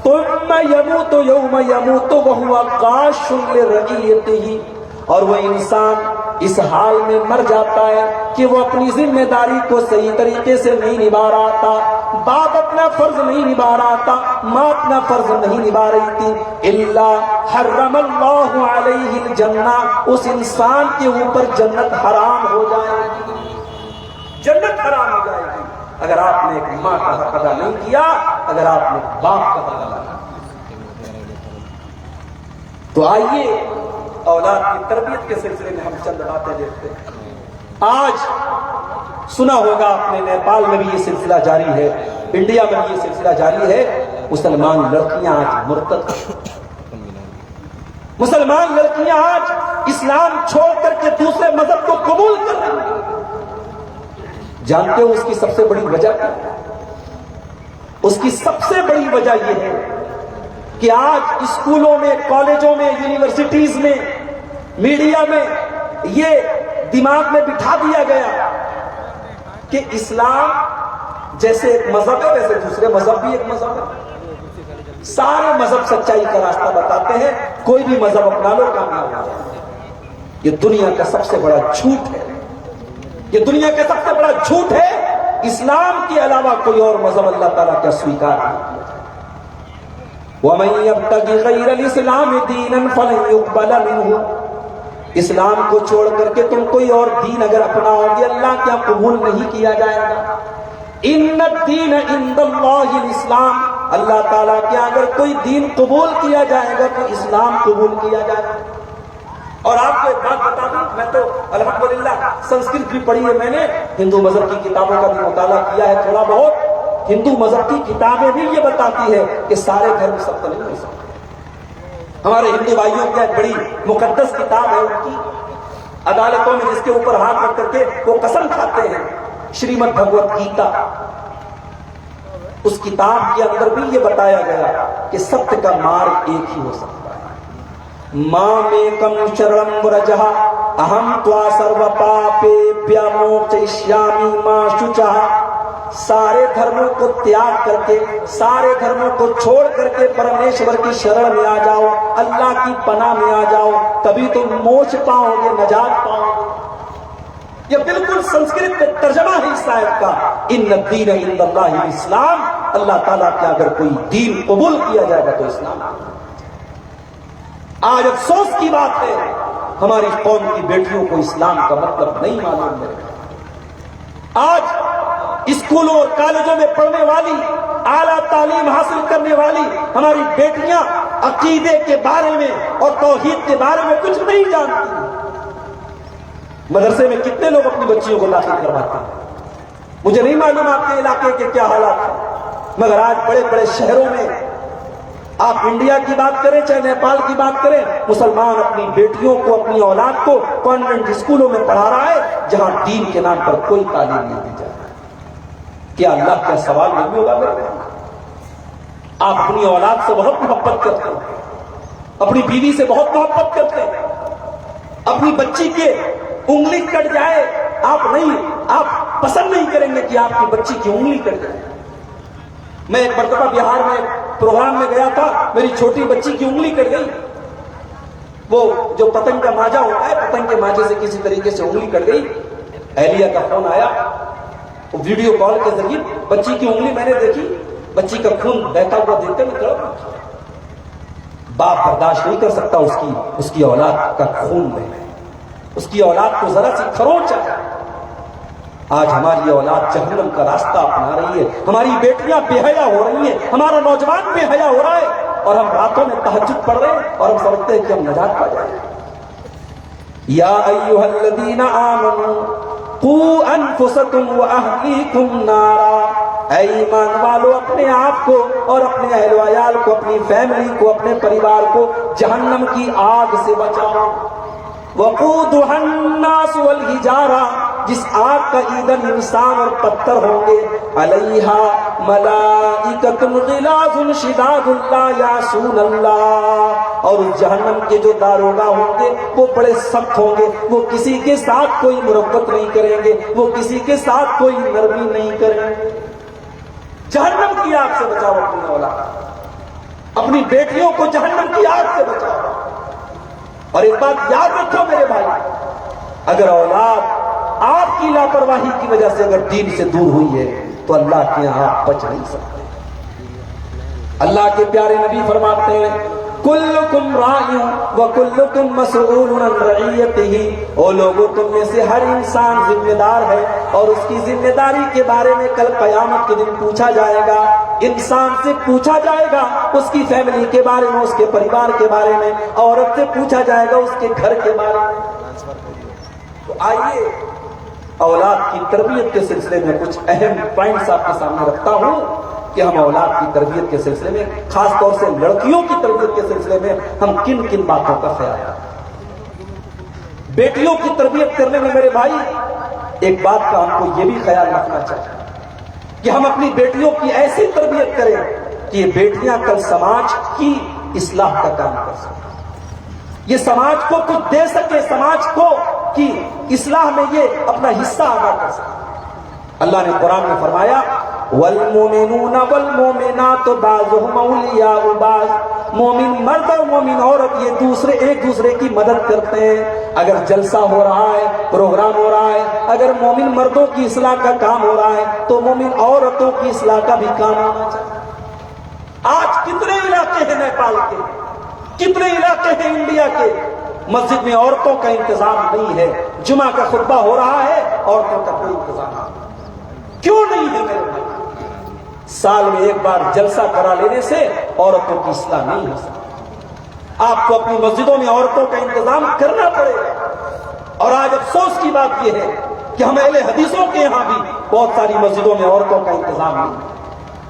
ثم یموت یوم یموت وہو غاش لرعیتہ، اور وہ انسان اس حال میں مر جاتا ہے کہ وہ اپنی ذمہ داری کو صحیح طریقے سے نہیں نبھا رہا تھا، باپ اپنا فرض نہیں نبھا رہا تھا، ماں اپنا فرض نہیں نبھا رہی تھی، اللہ حرم اللہ علیہ الجنہ، اس انسان کے اوپر جنت حرام ہو جائے گی، جنت حرام ہو جائے گی اگر آپ نے ایک ماں کا حق ادا نہیں کیا، اگر آپ نے باپ کا حق ادا نہیں کیا۔ تو آئیے اولاد کی تربیت کے سلسلے میں ہم چند باتیں دیکھتے ہیں۔ آج سنا ہوگا آپ نے نیپال میں بھی یہ سلسلہ جاری ہے، انڈیا میں بھی یہ سلسلہ جاری ہے، مسلمان لڑکیاں آج مرتد، مسلمان لڑکیاں آج اسلام چھوڑ کر کے دوسرے مذہب کو قبول کر رہی ہیں۔ جانتے ہو اس کی سب سے بڑی وجہ کیا ہے؟ اس کی سب سے بڑی وجہ یہ ہے کہ آج اسکولوں میں، کالجوں میں، یونیورسٹیز میں، میڈیا میں یہ دماغ میں بٹھا دیا گیا کہ اسلام جیسے ایک مذہب ہے ویسے دوسرے مذہب بھی ایک مذہب ہے، سارے مذہب سچائی کا راستہ بتاتے ہیں، کوئی بھی مذہب اپنا لو کامیاب ہو جائے۔ یہ دنیا کا سب سے بڑا جھوٹ ہے، یہ دنیا کا سب سے بڑا جھوٹ ہے۔ اسلام کے علاوہ کوئی اور مذہب اللہ تعالیٰ کا سویکار نہیں کیا جائے۔ وَمَن يَبْتَغِ غَيْرَ الْإِسْلَامِ دِينًا فَلَن يُقْبَلَ مِنْهُ، اسلام کو چھوڑ کر کے تم کوئی اور دین اگر اپناؤ گے اللہ کیا قبول نہیں کیا جائے گا۔ ان الدین عند اللہ الاسلام، اللہ تعالیٰ کے اگر کوئی دین قبول کیا جائے گا تو اسلام قبول کیا جائے گا۔ اور آپ کو ایک بات بتا دوں، میں تو الحمدللہ سنسکرت بھی پڑھی ہے میں نے، ہندو مذہب کی کتابوں کا بھی مطالعہ کیا ہے تھوڑا بہت۔ ہندو مذہب کی کتابیں بھی یہ بتاتی ہے کہ سارے دھرم سب نہیں ہو سکتے۔ ہمارے ہندو بھائیوں کی ایک بڑی مقدس کتاب ہے ان کی، عدالتوں میں جس کے اوپر ہاتھ رکھ کر کے وہ قسم کھاتے ہیں، شریمد بھگوت گیتا۔ اس کتاب کے اندر بھی یہ بتایا گیا کہ ستیہ کا مارگ ایک ہی ہو سکتا ہے۔ مامیکم شرنم ورجہ اہم توا سرو پاپیبھیہ موکشیامی ما شچہ۔ سارے دھرموں کو تیاگ کر کے، سارے دھرموں کو چھوڑ کر کے پرمیشور کی شرن میں آ جاؤ، اللہ کی پناہ میں آ جاؤ، تبھی تم موچ پاؤ گے، نجات پاؤ گے۔ یہ بالکل سنسکرت میں ترجمہ ہے اس آیت کا، ان الدین عند اللہ الاسلام۔ اللہ تعالیٰ کے اگر کوئی دین قبول کیا جائے گا تو اسلام۔ آج افسوس کی بات ہے ہماری قوم کی بیٹیوں کو اسلام کا مطلب نہیں معلوم ہے۔ آج اسکولوں اور کالجوں میں پڑھنے والی، اعلیٰ تعلیم حاصل کرنے والی ہماری بیٹیاں عقیدے کے بارے میں اور توحید کے بارے میں کچھ نہیں جانتی۔ مدرسے میں کتنے لوگ اپنی بچیوں کو داخل کرواتے ہیں، مجھے نہیں معلوم آپ کے علاقے کے کیا حالات ہیں، مگر آج بڑے بڑے شہروں میں، آپ انڈیا کی بات کریں چاہے نیپال کی بات کریں، مسلمان اپنی بیٹیوں کو، اپنی اولاد کو کانوینٹ اسکولوں میں پڑھا رہا ہے جہاں دین کے نام پر کوئی تعلیم نہیں دی جاتی۔ کیا اللہ کا سوال نہیں ہوگا میرے؟ آپ اپنی اولاد سے بہت محبت کرتے ہیں، اپنی بیوی سے بہت محبت کرتے ہیں، اپنی بچی کے انگلی کٹ جائے آپ پسند نہیں کریں گے کہ آپ کی بچی کی انگلی کٹ جائے۔ میں ایک مرتبہ بہار میں پروگرام میں گیا تھا، میری چھوٹی بچی کی انگلی کٹ گئی۔ وہ جو پتنگ کا ماجا ہوتا ہے، پتنگ کے ماجے سے کسی طریقے سے انگلی کٹ گئی۔ اہلیہ کا فون آیا، ویڈیو کال کے ذریعے بچی کی انگلی میں نے دیکھی، بچی کا خون بہتا ہوا دیکھتے میں تڑپ۔ باپ برداشت نہیں کر سکتا اس کی اولاد کا خون بہے، اس کی اولاد کو ذرا سی خروچ آئے۔ آج ہماری اولاد جہنم کا راستہ اپنا رہی ہے، ہماری بیٹیاں بے حیا ہو رہی ہیں، ہمارا نوجوان بے حیا ہو رہا ہے، اور ہم راتوں میں تہجد پڑھ رہے ہیں اور ہم سمجھتے ہیں کہ ہم نجات پا جائیں۔ یا ایھا الذین آمنوا قوا انفسکم واہلیکم نارا، اے ایمان والو اپنے آپ کو اور اپنے اہل و عیال کو، اپنی فیملی کو، اپنے پریوار کو جہنم کی آگ سے بچاؤ۔ وقودها الناس والحجارہ، جس آگ کا ایندھن انسان اور پتھر ہوں گے، علیہا ملائکۃ غلاظ شداد لا یعصون اللہ، اور اس جہنم کے جو داروغہ ہوں گے وہ بڑے سخت ہوں گے، وہ کسی کے ساتھ کوئی مربت نہیں کریں گے، وہ کسی کے ساتھ کوئی نرمی نہیں کریں گے۔ جہنم کی آگ سے بچاؤ اپنی اولاد، اپنی بیٹیوں کو جہنم کی آگ سے بچاؤ۔ اور ایک بات یاد رکھو میرے بھائی، اگر اولاد آپ کی لاپرواہی کی وجہ سے اگر دین سے دور ہوئی ہے تو اللہ کے یہاں آپ بچ نہیں سکتے۔ اللہ کے پیارے نبی فرماتے ہیں کلکم راع وکلکم مسئول عن رعیتہ، او لوگوں تم میں سے ہر انسان ذمہ دار ہے اور اس کی ذمہ داری کے بارے میں کل قیامت کے دن پوچھا جائے گا۔ انسان سے پوچھا جائے گا اس کی فیملی کے بارے میں، اس کے پریوار کے بارے میں، عورت سے پوچھا جائے گا اس کے گھر کے بارے میں۔ تو آئیے اولاد کی تربیت کے سلسلے میں کچھ اہم پوائنٹس آپ کے سامنے رکھتا ہوں کہ ہم اولاد کی تربیت کے سلسلے میں، خاص طور سے لڑکیوں کی تربیت کے سلسلے میں ہم کن کن باتوں کا خیال رکھیں۔ بیٹیوں کی تربیت کرنے میں میرے بھائی ایک بات کا ہم کو یہ بھی خیال رکھنا چاہیے کہ ہم اپنی بیٹیوں کی ایسی تربیت کریں کہ یہ بیٹیاں کل سماج کی اصلاح کا کام کر سکیں، یہ سماج کو کچھ دے سکے، سماج کو کی اصلاح میں یہ اپنا حصہ ادا کر سکے۔ اللہ نے قرآن میں فرمایا والمؤمنون والمؤمنات بعضهم اولیاء بعض، مومن مرد اور مومن عورت یہ ایک دوسرے کی مدد کرتے ہیں۔ اگر جلسہ ہو رہا ہے، پروگرام ہو رہا ہے، اگر مومن مردوں کی اصلاح کا کام ہو رہا ہے تو مومن عورتوں کی اصلاح کا بھی کام ہونا چاہیے۔ آج کتنے علاقے ہیں نیپال کے، کتنے علاقے ہیں انڈیا کے، مسجد میں عورتوں کا انتظام نہیں ہے، جمعہ کا خطبہ ہو رہا ہے عورتوں کا کوئی انتظام نہیں، کیوں نہیں ہے میرے بھائی؟ سال میں ایک بار جلسہ کرا لینے سے عورتوں کی اصلاح نہیں ہو سکتی. آپ کو اپنی مسجدوں میں عورتوں کا انتظام کرنا پڑے گا. اور آج افسوس کی بات یہ ہے کہ ہم اہل حدیثوں کے یہاں بھی بہت ساری مسجدوں میں عورتوں کا انتظام نہیں.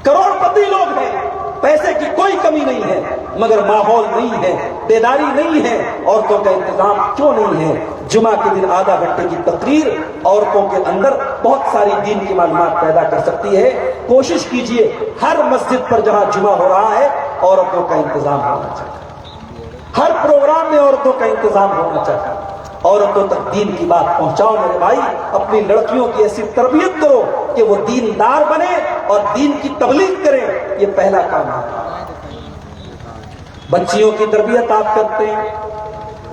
کروڑ پتی لوگ ہیں, پیسے کی کوئی کمی نہیں ہے, مگر ماحول نہیں ہے, بیداری نہیں ہے. عورتوں کا انتظام کیوں نہیں ہے؟ جمعہ کے دن آدھا گھنٹے کی تقریر عورتوں کے اندر بہت ساری دین کی معلومات پیدا کر سکتی ہے. کوشش کیجئے ہر مسجد پر جہاں جمعہ ہو رہا ہے عورتوں کا انتظام ہونا چاہیے. ہر پروگرام میں عورتوں کا انتظام ہونا چاہیے. عورتوں تک دین کی بات پہنچاؤ میرے بھائی. اپنی لڑکیوں کی ایسی تربیت کرو کہ وہ دیندار بنے اور دین کی تبلیغ کریں. یہ پہلا کام ہے. بچیوں کی تربیت آپ کرتے ہیں,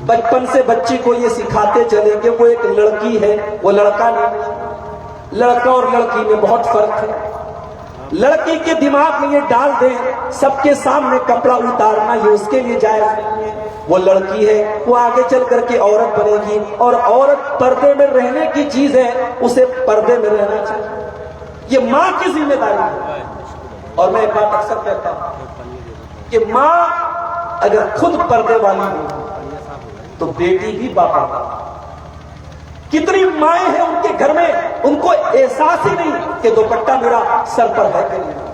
بچپن سے بچی کو یہ سکھاتے چلے کہ وہ ایک لڑکی ہے, وہ لڑکا نہیں. لڑکا اور لڑکی میں بہت فرق ہے. لڑکی کے دماغ میں یہ ڈال دیں سب کے سامنے کپڑا اتارنا یہ اس کے لیے جائز نہیں ہے. وہ لڑکی ہے, وہ آگے چل کر کے عورت بنے گی, اور عورت پردے میں رہنے کی چیز ہے, اسے پردے میں رہنا چاہیے. یہ ماں کی ذمہ داری ہے. اور میں ایک بات اکثر کہتا ہوں کہ ماں اگر خود پردے والی ہو تو بیٹی بھی باپردہ. کتنی مائیں ہیں ان کے گھر میں, ان کو احساس ہی نہیں کہ دوپٹہ میرا سر پر ہے کہ نہیں,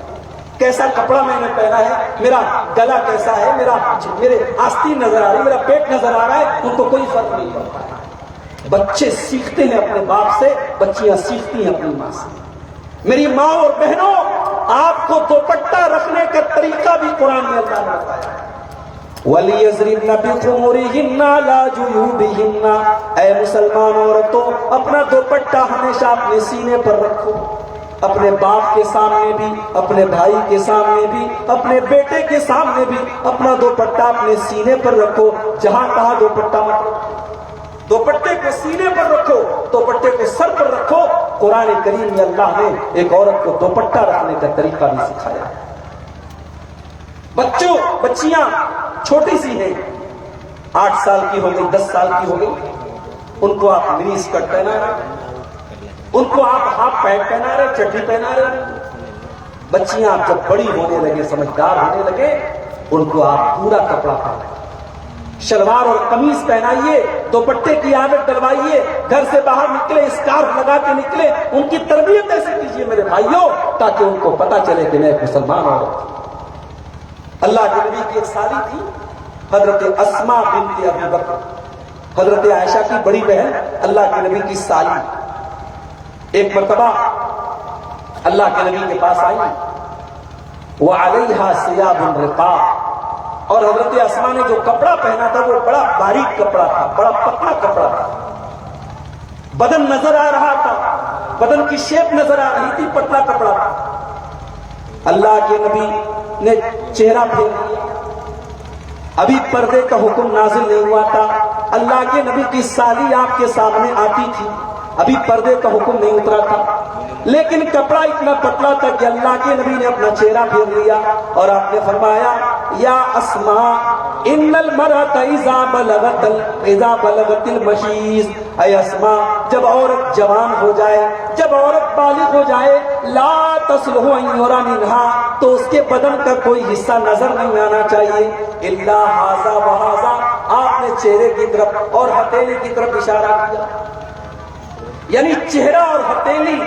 کیسا کپڑا میں نے پہنا ہے, میرا گلا کیسا ہے, میرے آستین نظر آ رہی, میرا پیٹ نظر آ رہا ہے. ان کو کوئی فرق نہیں پڑتا ہے. بچے سیکھتے ہیں اپنے باپ سے, بچیاں سیکھتی ہیں اپنی ماں سے. میری ماں اور بہنوں, آپ کو دوپٹہ رکھنے کا طریقہ بھی قرآن میں اللہ نے بتایا. وَلِيَضْرِبْنَ بِخُمُرِهِنَّ عَلَى جُيُوبِهِنَّ. اے مسلمان عورتوں, اپنا دوپٹہ ہمیشہ اپنے سینے پر رکھو. اپنے باپ کے سامنے بھی, اپنے بھائی کے سامنے بھی, اپنے بیٹے کے سامنے بھی اپنا دوپٹہ اپنے سینے پر رکھو. جہاں کہا دوپٹہ مت رکھو, دوپٹے کو سینے پر رکھو, دوپٹے کو سر پر رکھو. قرآن کریم میں اللہ نے ایک عورت کو دوپٹہ رکھنے کا طریقہ بھی سکھایا. بچیاں چھوٹی سی ہیں, 8 سال کی ہو گئی, 10 سال کی ہو گئی, ان کو آپ منی اسکرٹ پہنا رہے, ان کو آپ ہاف پینٹ پہنا رہے, چڈی پہنا رہے. بچیاں آپ جب بڑی ہونے لگے, سمجھدار ہونے لگے, ان کو آپ پورا کپڑا پہنائیں, شلوار اور قمیص پہنائیے, دوپٹے کی عادت ڈلوائیے, گھر سے باہر نکلے اسکارف لگا کے نکلے. ان کی تربیت ایسے کیجیے میرے بھائیوں تاکہ ان کو پتا چلے کہ میں ایک مسلمان عورت ہوں. اللہ کے نبی کی ایک سالی تھی, حضرت اسماء بنت ابی بکر, حضرت عائشہ کی بڑی بہن, اللہ کے نبی کی سالی. ایک مرتبہ اللہ کے نبی کے پاس آئی, وعلیہا ثیاب رقاق, اور حضرت اسماء نے جو کپڑا پہنا تھا وہ بڑا باریک کپڑا تھا, بڑا پتلا کپڑا تھا. بدن نظر آ رہا تھا, بدن کی شیپ نظر آ رہی تھی, پتلا کپڑا تھا. اللہ کے نبی نے چہرہ پھیر لیا, ابھی پردے کا حکم نازل نہیں ہوا تھا. اللہ کے نبی کی سالی آپ کے سامنے آتی تھی, ابھی پردے کا حکم نہیں اترا تھا, لیکن کپڑا اتنا پتلا تھا کہ اللہ کے نبی نے اپنا چہرہ پھیر لیا اور آپ نے فرمایا, یا اسماء ان المرأة اذا بلغت المشیز. اے اسماء, جب عورت جوان ہو جائے, جب عورت بالغ ہو جائے, لا تصلح ان یرى منها, تو اس کے بدن کا کوئی حصہ نظر نہیں آنا چاہیے, الا ھذا وھذا. آپ نے چہرے کی طرف اور ہتھیلی کی طرف اشارہ کیا. یعنی چہرہ اور ہتھیلی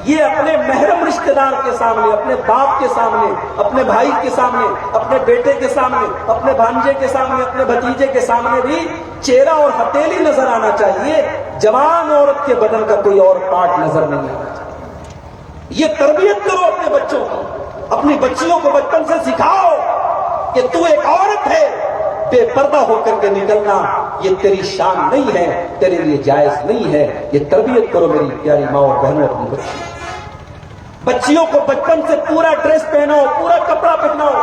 یہ اپنے محرم رشتہ دار کے سامنے, اپنے باپ کے سامنے, اپنے بھائی کے سامنے, اپنے بیٹے کے سامنے, اپنے بھانجے کے سامنے, اپنے بھتیجے کے سامنے بھی چہرہ اور ہتھیلی نظر آنا چاہیے. جوان عورت کے بدن کا کوئی اور پارٹ نظر نہیں آنا چاہیے. یہ تربیت کرو اپنے بچوں کی, اپنی بچیوں کو بچپن سے سکھاؤ کہ تو ایک عورت ہے, بے پردہ ہو کر کے نکلنا یہ تیری شان نہیں ہے, تیرے لیے جائز نہیں ہے. یہ تربیت کرو میری پیاری ماں اور بہنوں اپنی بچیوں کو بچپن سے پورا ڈریس پہناؤ, پورا کپڑا پہناؤ.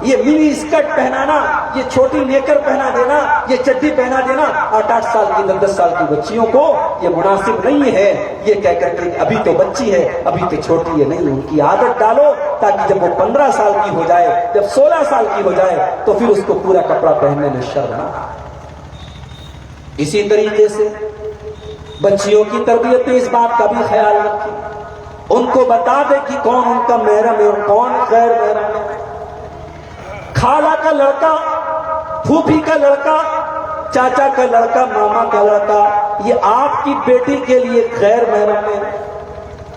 یہ منی اسکرٹ پہنانا, یہ چھوٹی نیکر پہنا دینا, یہ چڈی پہنا دینا 8-8 سال کی 10-10 سال کی بچیوں کو یہ مناسب نہیں ہے. یہ کہہ کر کے ابھی تو بچی ہے, ابھی تو چھوٹی ہے, نہیں, ان کی عادت ڈالو تاکہ جب وہ 15 سال کی ہو جائے, جب 16 سال کی ہو جائے تو پھر اس کو پورا کپڑا پہننے میں شرم نہ آئے. اسی طریقے سے بچیوں کی تربیت میں اس بات کا بھی خیال رکھیں ان کو بتا دے کہ کون ان کا محرم ہے اور کون غیر محرم ہے. خالہ کا لڑکا، پھوپھی کا لڑکا، چاچا کا لڑکا، ماما کا لڑکا، یہ آپ کی بیٹی کے لیے غیر محرم ہے.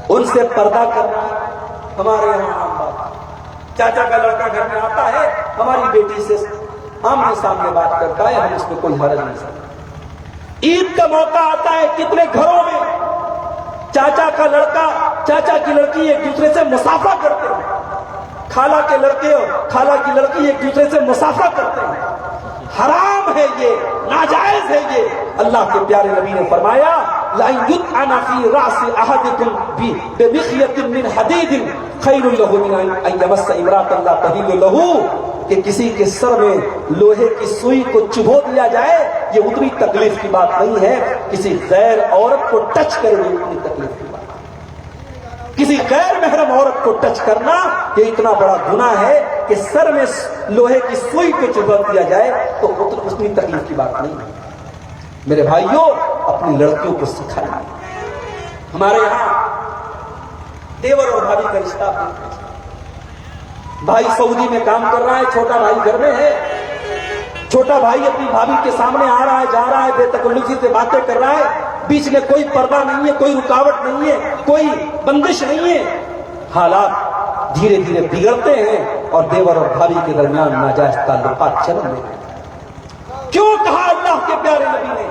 ان سے پردہ کرنا. ہمارے یہاں عام بات، چاچا کا لڑکا گھر میں آتا ہے، ہماری بیٹی سے آمنے سامنے بات کرتا ہے، ہم اس میں کوئی حرج نہیں سمجھتے. عید کا موقع آتا ہے، کتنے گھروں میں چاچا کا لڑکا، چاچا کی لڑکی ایک دوسرے سے مصافحہ کرتے ہیں. خالہ کے لڑکے اور خالہ کی لڑکی ایک دوسرے سے مصافحہ کرتے ہیں. حرام ہے یہ، ناجائز ہے یہ. اللہ کے پیارے نبی نے فرمایا لَأَن يُطْعَنَ فِي رَأْسِ أَحَدِكُمْ بِمِخْيَةٍ مِّنْ حَدِيدٍ خَيْرٌ لَهُ مِنْ أَن يَمَسَّ امْرَأَةً لَا تَحِلُّ لَهُ. کہ کسی کے سر میں لوہے کی سوئی کو چبھو دیا جائے، یہ اتنی تکلیف کی بات نہیں ہے. کسی غیر عورت کو ٹچ کرے اتنی تکلیف کی بات. کسی غیر محرم عورت کو ٹچ کرنا یہ اتنا بڑا گناہ ہے کہ سر میں لوہے کی سوئی کو چبھو دیا جائے تو اتنی تکلیف کی بات نہیں ہے. میرے بھائیوں، اپنی لڑکیوں کو سکھائیں. ہمارے یہاں دیور اور بھابھی کا رشتہ، بھائی سعودی میں کام کر رہا ہے، چھوٹا بھائی گھر میں ہے. چھوٹا بھائی اپنی بھابھی کے سامنے آ رہا ہے، جا رہا ہے، بے تکلفی سے باتیں کر رہا ہے، بیچ میں کوئی پردہ نہیں ہے، کوئی رکاوٹ نہیں ہے، کوئی بندش نہیں ہے. حالات دھیرے دھیرے بگڑتے ہیں اور دیور اور بھابھی کے درمیان ناجائز تعلقات جنم لیتے ہیں. کیوں کہا اللہ کے پیارے نبی نے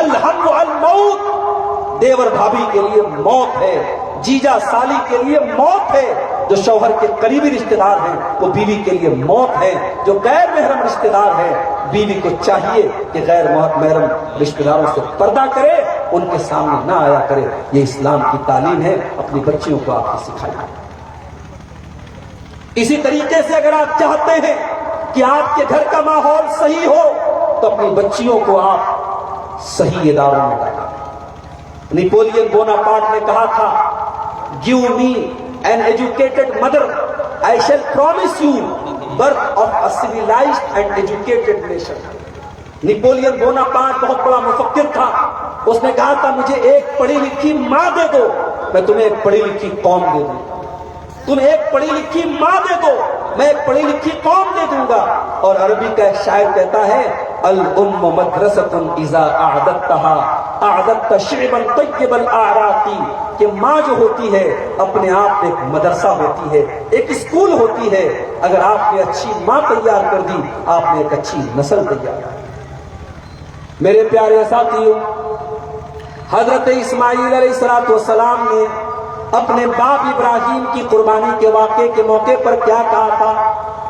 الحم الموت؟ دیور بھابھی کے لیے موت ہے، جیجا سالی کے لیے موت ہے. جو شوہر کے قریبی رشتہ دار ہیں وہ بیوی کے لیے موت ہے. جو غیر محرم رشتہ دار ہیں، بیوی کو چاہیے کہ غیر محرم رشتہ داروں سے پردہ کرے، ان کے سامنے نہ آیا کرے. یہ اسلام کی تعلیم ہے، اپنی بچیوں کو آپ کو سکھائیے. اسی طریقے سے اگر آپ چاہتے ہیں کہ آپ کے گھر کا ماحول صحیح ہو تو اپنی بچیوں کو آپ صحیح اداروں میں ڈالیں. نیپولین بوناپارٹ نے کہا تھا give me an educated mother, I shall promise you birth of a civilized and educated nation. Napoleon Bonaparte بہت بڑا مفکر تھا. اس نے کہا تھا مجھے ایک پڑھی لکھی ماں دے دو، میں تمہیں ایک پڑھی لکھی قوم دے دوں. تمہیں ایک پڑھی لکھی ماں دے دو، میں ایک پڑھی لکھی قوم دے دوں گا. اور عربی کا ایک شاعر کہتا ہے الام مدرسۃ اذا اعددتها اعددت شعبا طیب الاعراق، کہ ماں جو ہوتی ہے اپنے آپ ایک مدرسہ ہوتی ہے، ایک اسکول ہوتی ہے. اگر آپ نے اچھی ماں تیار کر دی، آپ نے ایک اچھی نسل تیار کر دی. میرے پیارے ساتھیوں، حضرت اسماعیل علیہ السلام نے اپنے باپ ابراہیم کی قربانی کے واقعے کے موقع پر کیا کہا تھا؟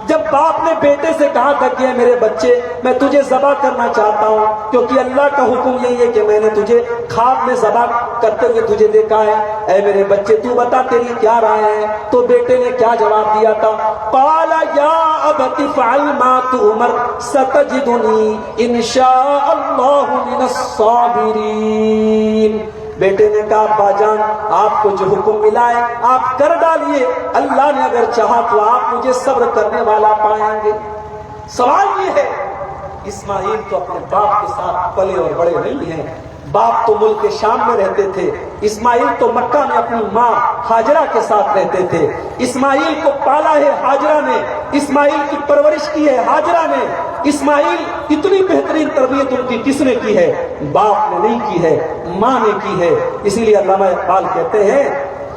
جب باپ نے بیٹے سے کہا تھا کہ میرے بچے میں تجھے ذبح کرنا چاہتا ہوں کیونکہ اللہ کا حکم یہی ہے کہ میں نے تجھے خواب میں ذبح کرتے ہوئے تجھے دیکھا ہے، اے میرے بچے تو بتا تیری کیا رائے ہے؟ تو بیٹے نے کیا جواب دیا تھا؟ قال یا ابت فعل ما تؤمر ستجدنی ان شاء اللہ من الصابرین. بیٹے نے کہا ابا جان آپ کو جو حکم ملا ہے آپ کر ڈالیے، اللہ نے اگر چاہا تو آپ مجھے صبر کرنے والا پائیں گے. سوال یہ ہے، اسماعیل تو اپنے باپ کے ساتھ پلے اور بڑے نہیں ہیں. باپ تو ملک شام میں رہتے تھے، اسماعیل تو مکہ میں اپنی ماں ہاجرہ کے ساتھ رہتے تھے. اسماعیل کو پالا ہے ہاجرہ نے، اسماعیل کی پرورش کی ہے ہاجرہ نے. اسماعیل اتنی بہترین تربیت ان کی کس نے کی ہے؟ باپ نے نہیں کی ہے، ماں نے کی ہے. اسی لیے علامہ اقبال کہتے ہیں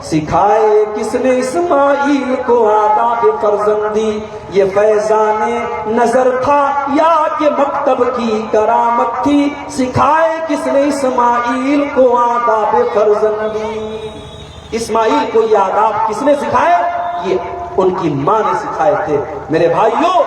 سکھائے کس نے اسماعیل کو آداب فرزندی، یہ فیضان نظر تھا یا کہ مکتب کی کرامت تھی. سکھائے کس نے اسماعیل کو آداب فرزندی، اسماعیل کو یہ آداب کس نے سکھائے؟ یہ ان کی ماں نے سکھائے تھے. میرے بھائیوں،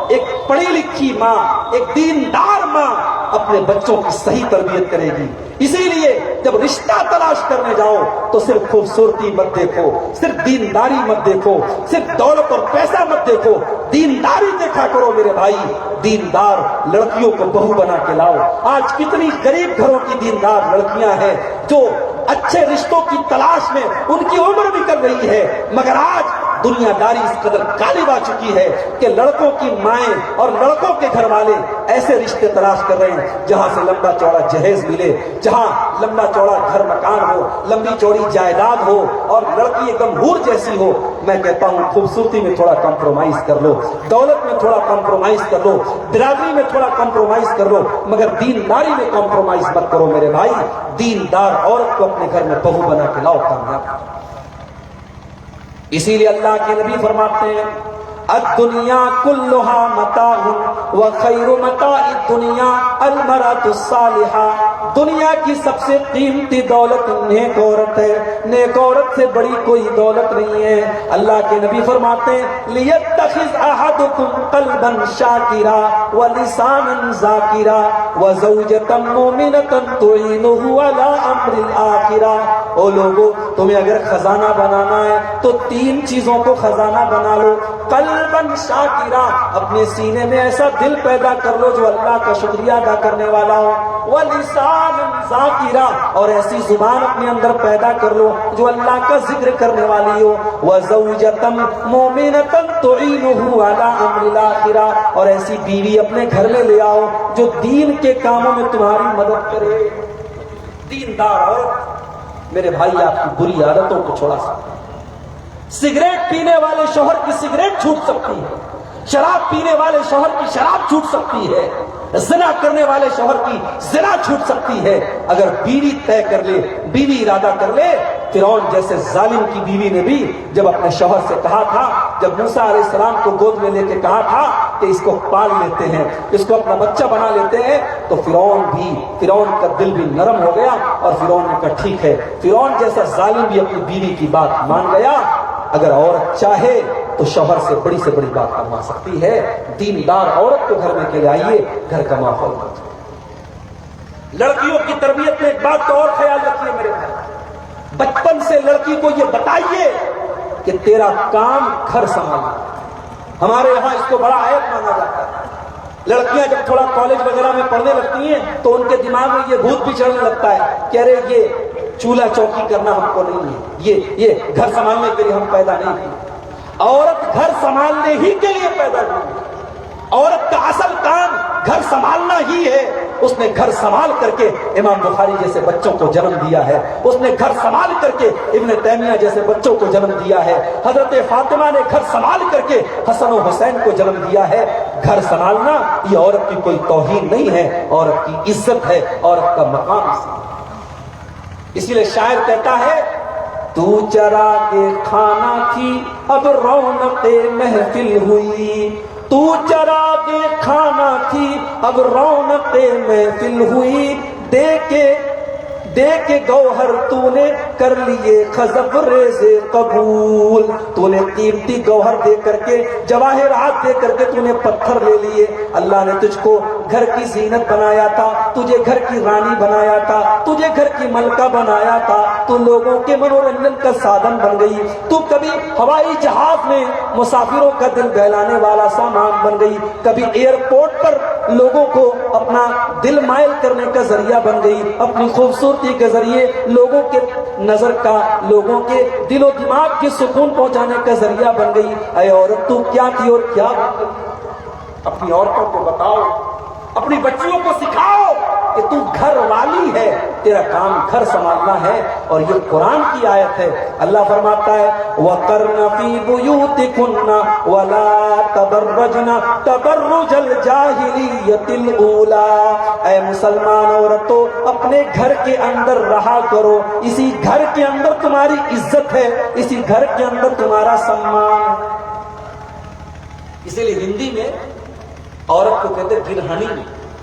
ایک پڑھی لکھی ماں، ایک دیندار ماں اپنے بچوں کی صحیح تربیت کرے گی. اسی لیے جب رشتہ تلاش کرنے جاؤ تو صرف خوبصورتی مت دیکھو، صرف دینداری مت دیکھو، صرف دولت اور پیسہ مت دیکھو، دینداری دیکھا کرو. میرے بھائی، دیندار لڑکیوں کو بہو بنا کے لاؤ. آج کتنی غریب گھروں کی دیندار لڑکیاں ہیں جو اچھے رشتوں کی تلاش میں ان کی عمر بھی کر رہی ہے، مگر آج دنیا داری اس قدر غالب آ چکی ہے کہ لڑکوں کی مائیں اور لڑکوں کے گھر والے ایسے رشتے تلاش کر رہے ہیں جہاں سے لمبا چوڑا جہیز ملے، جہاں لمبا چوڑا گھر مکان ہو، لمبی چوڑی جائیداد ہو اور لڑکی ایک دم حور جیسی ہو۔ میں کہتا ہوں خوبصورتی میں تھوڑا کمپرومائز کر لو، دولت میں تھوڑا کمپرومائز کر لو، برادری میں تھوڑا کمپرومائز کر لو، مگر دینداری میں کمپرومائز مت کرو میرے بھائی۔ دیندار عورت کو اپنے گھر میں بہو بنا کے لاؤ، کامیاب۔ اسی لیے اللہ کے نبی فرماتے ہیں الدنیا کلھا متاع وخیر متاع الدنیا المرأة الصالحہ، دنیا کی سب سے قیمتی دولت نیک عورت ہے، نیک عورت سے بڑی کوئی دولت نہیں ہے۔ اللہ کے نبی فرماتے ہیں لیتخذ احدکم قلبا شاکرا ولسانا ذاکرا وزوجۃ مؤمنۃ تعینہ علی امر الآخرہ۔ او لوگو، تمہیں اگر خزانہ بنانا ہے تو 3 چیزوں کو خزانہ بنا لو۔ قلبا شاکرا، اپنے سینے میں ایسا دل پیدا کر لو جو اللہ کا شکریہ ادا کرنے والا ہو۔ ولسانا ذاکرا، اور ایسی زبان اپنے اندر پیدا کر لو جو اللہ کا ذکر کرنے والی ہو۔ وزوجۃ مؤمنۃ تعینہ علی امر الآخرہ، اور ایسی بیوی اپنے گھر میں لے آؤ جو دین کے کاموں میں تمہاری مدد کرے۔ دیندار عورت میرے بھائی آپ کی بری عادتوں کو چھوڑا سکتے ہیں۔ سگریٹ پینے والے شوہر کی سگریٹ چھوٹ سکتی ہے، شراب پینے والے شوہر کی شراب چھوٹ سکتی ہے، زنا کرنے والے شوہر کی زنا چھوٹ سکتی ہے، اگر بیوی طے کر لے، بیوی ارادہ کر لے۔ فرعون جیسے ظالم کی بیوی نے بھی جب اپنے شوہر سے کہا تھا، جب موسیٰ علیہ السلام کو گود میں لے کے کہا تھا کہ اس کو پال لیتے ہیں، اس کو اپنا بچہ بنا لیتے ہیں، تو فرعون کا دل بھی نرم ہو گیا اور فرعون نے کہا ٹھیک ہے۔ فرعون جیسا ظالم بھی اپنی بیوی کی بات مان گیا۔ اگر عورت چاہے تو شوہر سے بڑی بات کروا سکتی ہے۔ دیندار عورت کو گھر میں کے لائیے، گھر کا ماحول بچے۔ لڑکیوں کی تربیت میں ایک بات کا اور خیال رکھیے میرے بھائی، بچپن سے لڑکی کو یہ بتائیے کہ تیرا کام گھر سنبھالنا۔ ہمارے یہاں اس کو بڑا عیب مانا جاتا ہے۔ لڑکیاں جب تھوڑا کالج وغیرہ میں پڑھنے لگتی ہیں تو ان کے دماغ میں یہ بھوت بھی چڑھنے لگتا ہے کہ ارے یہ چولہا چوکی کرنا ہم کو نہیں ہے، یہ گھر سنبھالنے کے لیے ہم پیدا نہیں ہوئے۔ عورت گھر سنبھالنے ہی کے لیے پیدا ہوئی۔ عورت کا اصل کام گھر سنبھالنا ہی ہے۔ اس نے گھر سنبھال کر کے امام بخاری جیسے بچوں کو جنم دیا ہے، اس نے گھر سنبھال کر کے ابن تیمیہ جیسے بچوں کو جنم دیا ہے، حضرت فاطمہ نے گھر سنبھال کر کے حسن و حسین کو جنم دیا ہے۔ گھر سنبھالنا یہ عورت کی کوئی توہین نہیں ہے، عورت کی عزت ہے، عورت کا مقام ہے۔ اسی لیے شاعر کہتا ہے تو چراغ خانہ تھی اب رونق محفل ہوئی، تو چراغ خانہ تھی اب رونق محفل ہوئی، دے کے گوہر تو نے کر لیے خزف ریز قبول، تو نے قیمتی گوہر دے کر کے، جواہرات دے کر کے تو نے پتھر لے لیے۔ اللہ نے تجھ کو گھر کی زینت بنایا تھا، تجھے گھر کی رانی بنایا تھا، تجھے گھر کی ملکہ بنایا تھا، تو لوگوں کے منورنجن کا سادھن بن گئی، تو کبھی ہوائی جہاز میں مسافروں کا دل بہلانے والا سامان بن گئی، کبھی ایئرپورٹ پر لوگوں کو اپنا دل مائل کرنے کا ذریعہ بن گئی، اپنی خوبصورتی کے ذریعے لوگوں کے نظر کا، لوگوں کے دل و دماغ کی سکون پہنچانے کا ذریعہ بن گئی۔ اے عورت تو کیا تھی اور کیا بن گئی؟ اپنی عورتوں کو بتاؤ، اپنی بچیوں کو سکھاؤ کہ تو گھر والی ہے، تیرا کام گھر سنبھالنا ہے۔ اور یہ قرآن کی آیت ہے۔ اللہ فرماتا ہے وَقَرْنَ فِي بُيُوتِكُنَّ وَلَا تَبَرَّجْنَ تَبَرُّجَ الْجَاهِلِيَّةِ الْأُولَىٰ، اے مسلمان عورتوں اپنے گھر کے اندر رہا کرو، اسی گھر کے اندر تمہاری عزت ہے، اسی گھر کے اندر تمہارا سمان ہے۔ اسی لیے ہندی میں عورت کو کہتے گرہنی،